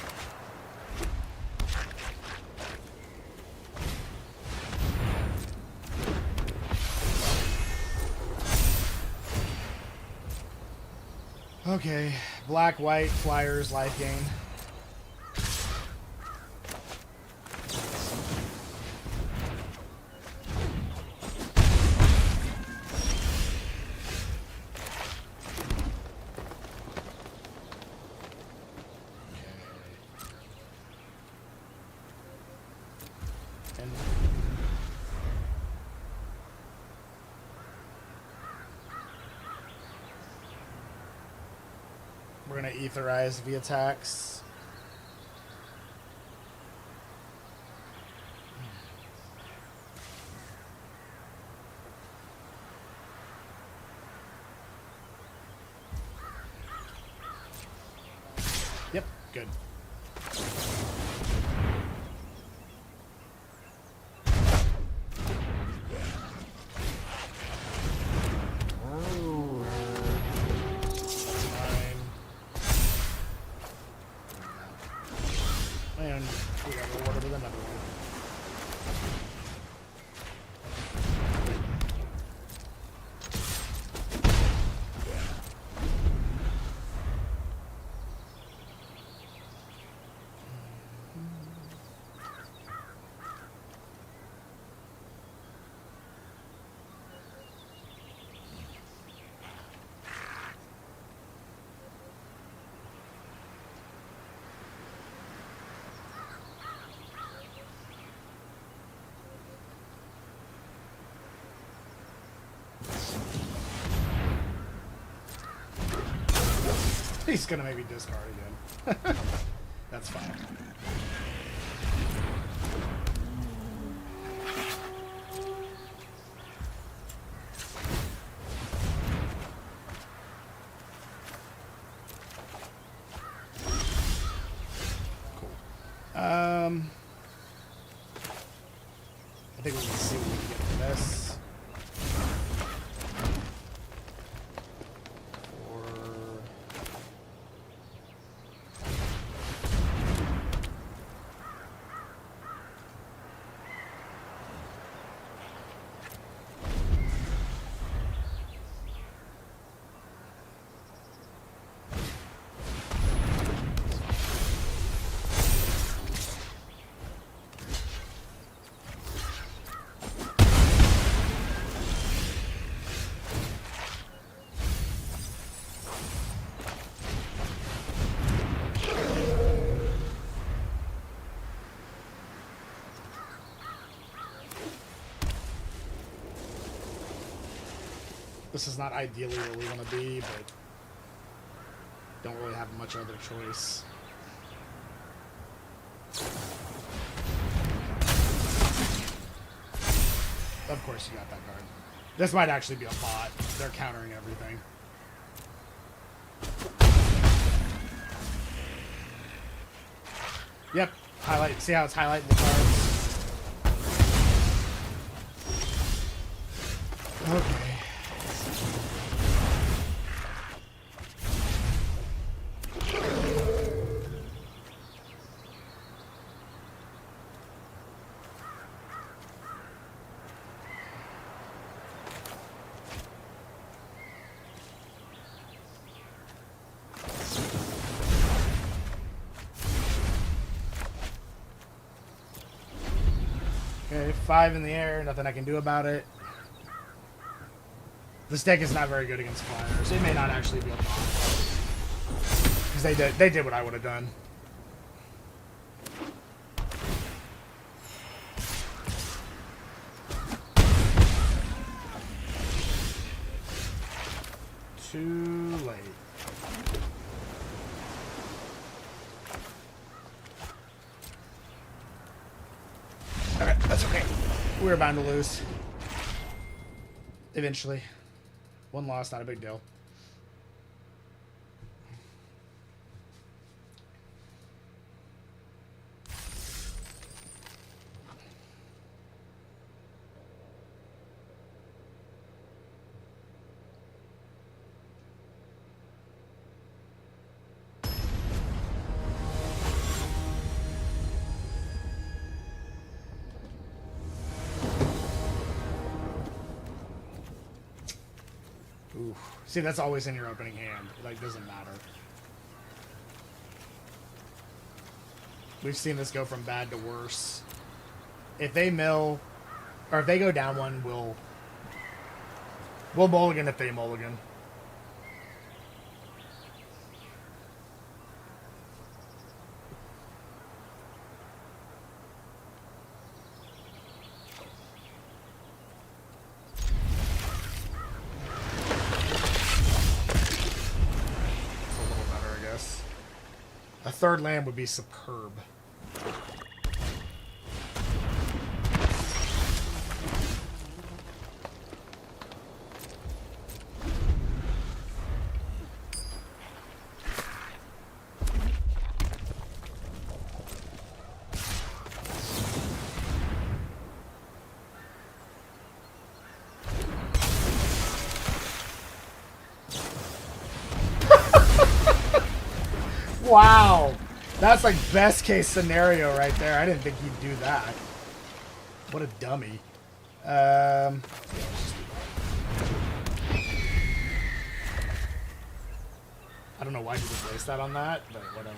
Okay, black, white, flyers, life gain. We're going to etherize the attacks. Yep, good. And we got rewarded with another one. He's gonna maybe discard again. That's fine. Cool. I think we can see what we can get from this. This is not ideally where we want to be, but don't really have much other choice. Of course you got that card. This might actually be a bot. They're countering everything. Yep. Highlight. See how it's highlighting the cards? Okay. Okay, 5 in the air, nothing I can do about it. This deck is not very good against flyers. It may not actually be a bot. Because they did what I would have done. Too late. Okay, that's okay. We were bound to lose. Eventually. One loss, not a big deal. Ooh. See, that's always in your opening hand. It, like, doesn't matter. We've seen this go from bad to worse. If they mill, or if they go down one, we'll mulligan if they mulligan. A third land would be superb. Wow, that's like best case scenario right there. I didn't think he'd do that. What a dummy. I don't know why he would waste that on that, but whatever.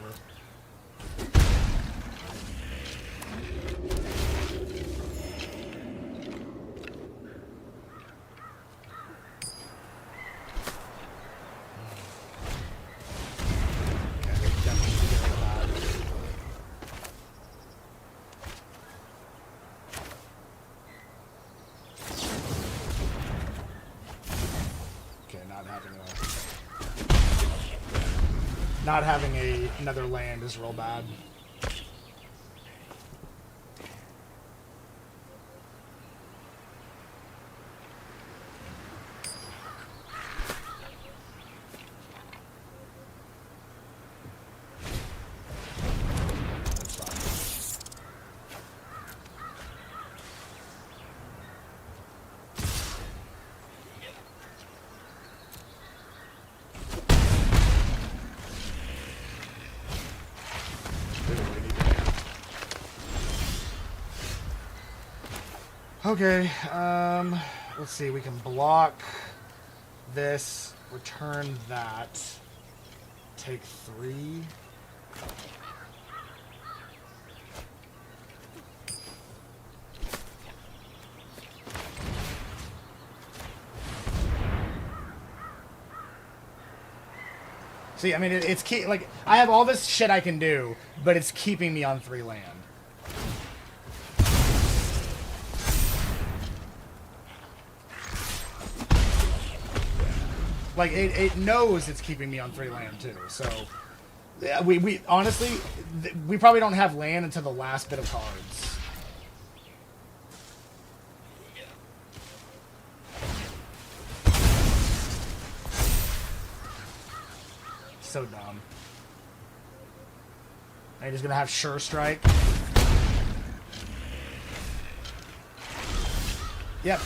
Not having another land is real bad. That's fine. Okay, let's see, we can block this, return that, take 3. See, I mean, it's like, I have all this shit I can do, but it's keeping me on 3 land. Like, it knows it's keeping me on 3 land, too. So, we honestly, we probably don't have land until the last bit of cards. So dumb. And he's gonna have Sure Strike. Yep.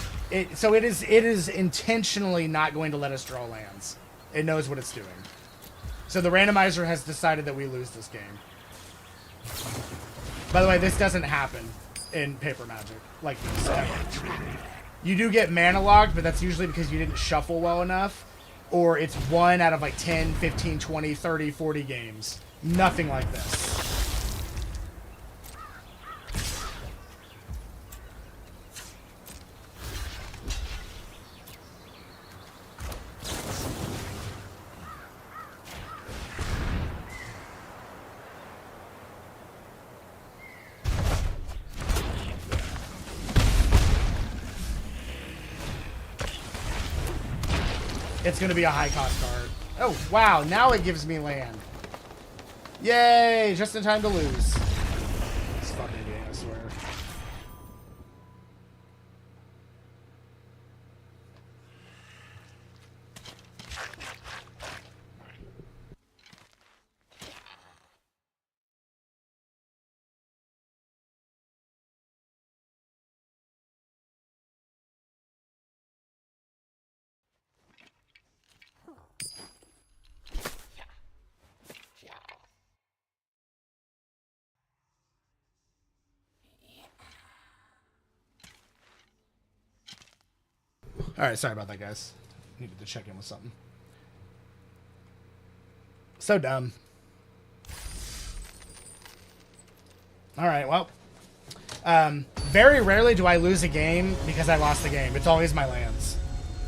So it is intentionally not going to let us draw lands. It knows what it's doing. So the randomizer has decided that we lose this game. By the way, this doesn't happen in Paper Magic like this ever. You do get mana locked, but that's usually because you didn't shuffle well enough, or it's 1 out of like 10, 15, 20, 30, 40 games. Nothing like this. It's going to be a high-cost card. Oh, wow. Now it gives me land. Yay! Just in time to lose. This fucking game, I swear. Alright, sorry about that, guys. Needed to check in with something. So dumb. Alright, well. Very rarely do I lose a game because I lost the game. It's always my lands.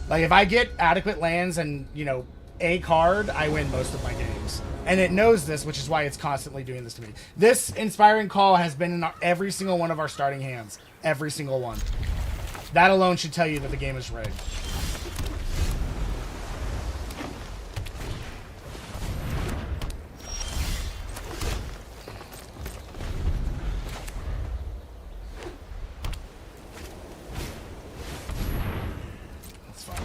Like, if I get adequate lands and, you know, a card, I win most of my games. And it knows this, which is why it's constantly doing this to me. This Inspiring Call has been in every single one of our starting hands. Every single one. That alone should tell you that the game is rigged. That's fine.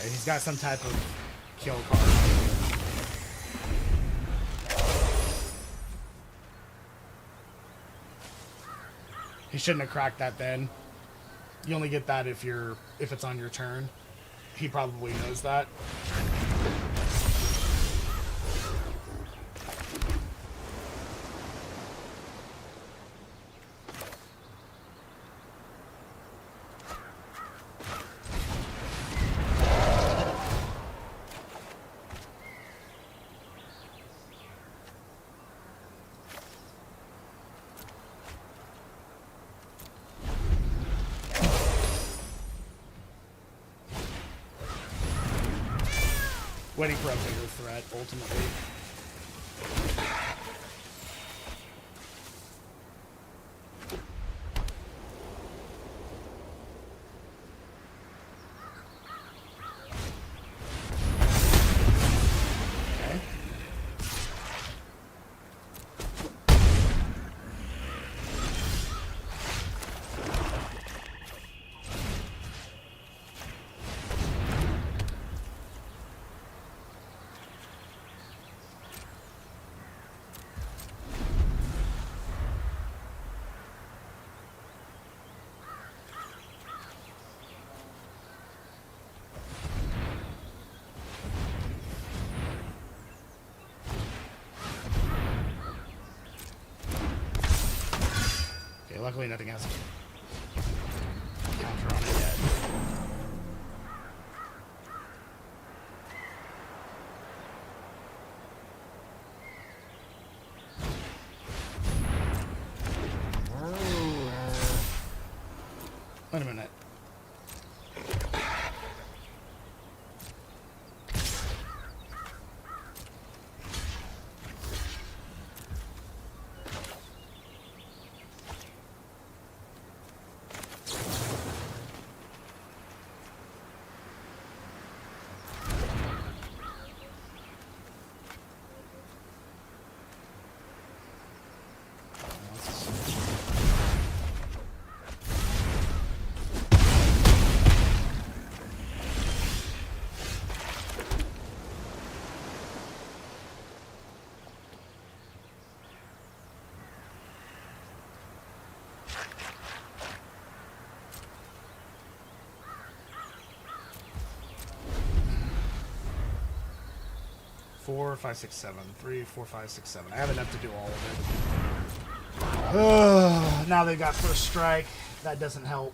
He's got some type of kill card. He shouldn't have cracked that then. You only get that if it's on your turn. He probably knows that. Waiting for a bigger threat, ultimately. Wait a minute. Four, five, six, seven. 3, 4, 5, 6, 7. I have enough to do all of it. Now they got first strike. That doesn't help.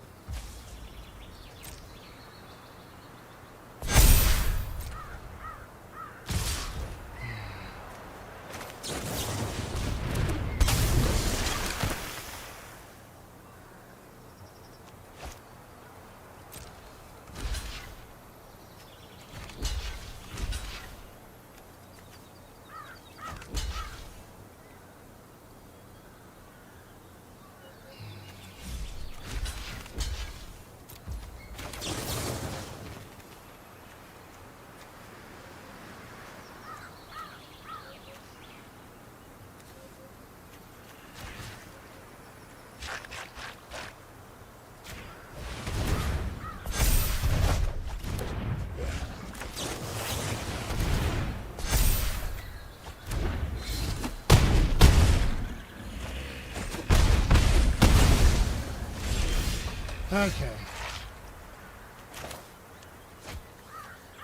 Okay.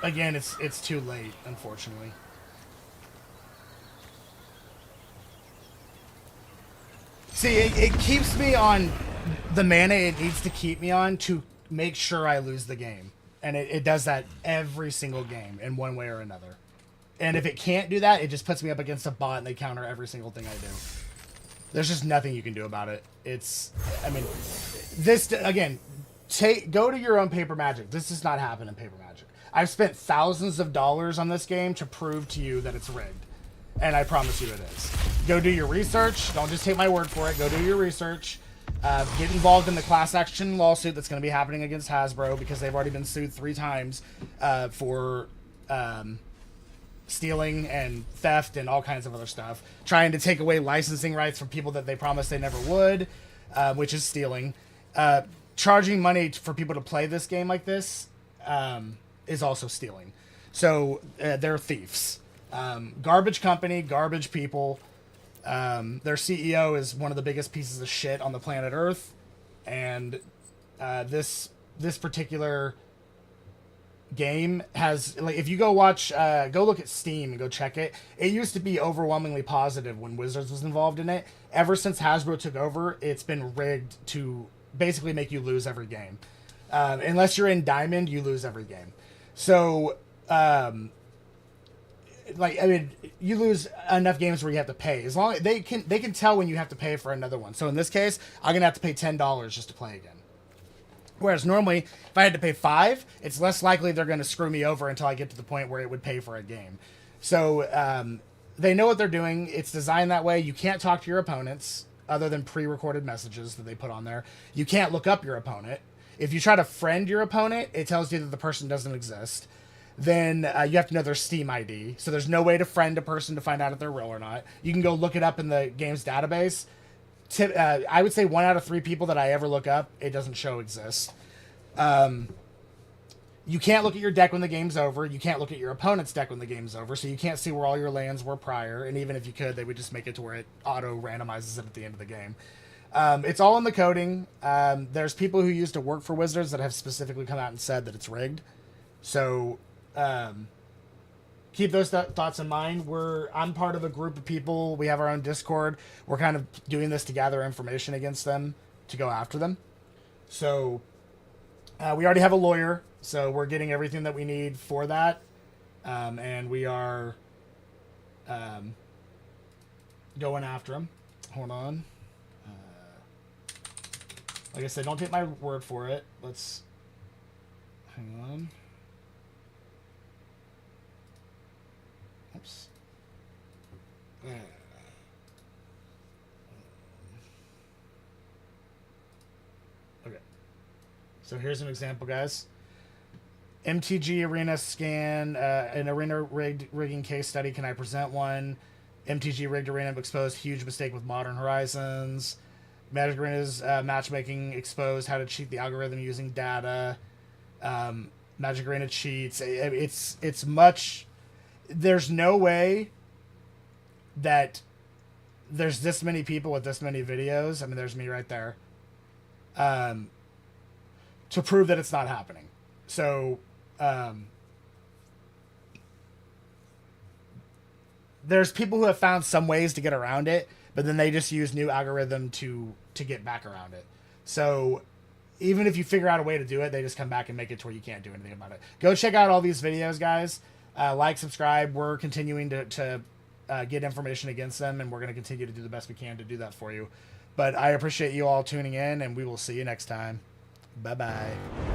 Again, it's too late, unfortunately. See, it keeps me on the mana it needs to keep me on to make sure I lose the game. And it does that every single game in one way or another. And if it can't do that, it just puts me up against a bot and they counter every single thing I do. There's just nothing you can do about it. I mean, this, again, go to your own paper magic. This does not happen in paper magic. I've spent thousands of dollars on this game to prove to you that it's rigged. And I promise you it is. Go do your research. Don't just take my word for it. Go do your research. Get involved in the class action lawsuit that's going to be happening against Hasbro because they've already been sued 3 times for stealing and theft and all kinds of other stuff. Trying to take away licensing rights from people that they promised they never would, which is stealing. Charging money for people to play this game like this is also stealing. So they're thieves. Garbage company, garbage people. Their CEO is one of the biggest pieces of shit on the planet Earth. And this particular game has, like, if you go watch, go look at Steam and go check it. It used to be overwhelmingly positive when Wizards was involved in it. Ever since Hasbro took over, it's been rigged to basically make you lose every game. Unless you're in Diamond, you lose every game. So, you lose enough games where you have to pay. As long as they can tell when you have to pay for another one. So in this case, I'm gonna have to pay $10 just to play again. Whereas normally, if I had to pay $5, it's less likely they're gonna screw me over until I get to the point where it would pay for a game. So they know what they're doing. It's designed that way. You can't talk to your opponents other than pre-recorded messages that they put on there. You can't look up your opponent. If you try to friend your opponent, it tells you that the person doesn't exist. Then you have to know their Steam ID. So there's no way to friend a person to find out if they're real or not. You can go look it up in the game's database. I would say 1 out of 3 people that I ever look up, it doesn't show exist. You can't look at your deck when the game's over. You can't look at your opponent's deck when the game's over. So you can't see where all your lands were prior. And even if you could, they would just make it to where it auto-randomizes it at the end of the game. It's all in the coding. There's people who used to work for Wizards that have specifically come out and said that it's rigged. So keep those thoughts in mind. I'm part of a group of people. We have our own Discord. We're kind of doing this to gather information against them to go after them. So we already have a lawyer, so we're getting everything that we need for that. And we are going after him. Hold on. Like I said, don't take my word for it. Let's... Hang on. Oops. Okay. So here's an example, guys. MTG Arena scan, an arena rigging case study. Can I present one? MTG rigged arena exposed huge mistake with Modern Horizons. Magic Arena's matchmaking exposed how to cheat the algorithm using data. Magic Arena cheats. It's much. There's no way that there's this many people with this many videos. I mean, there's me right there. To prove that it's not happening. So, there's people who have found some ways to get around it, but then they just use new algorithm to get back around it. So even if you figure out a way to do it, they just come back and make it to where you can't do anything about it. Go check out all these videos, guys. Like, subscribe. We're continuing to get information against them, and we're going to continue to do the best we can to do that for you. But I appreciate you all tuning in, and we will see you next time. Bye-bye.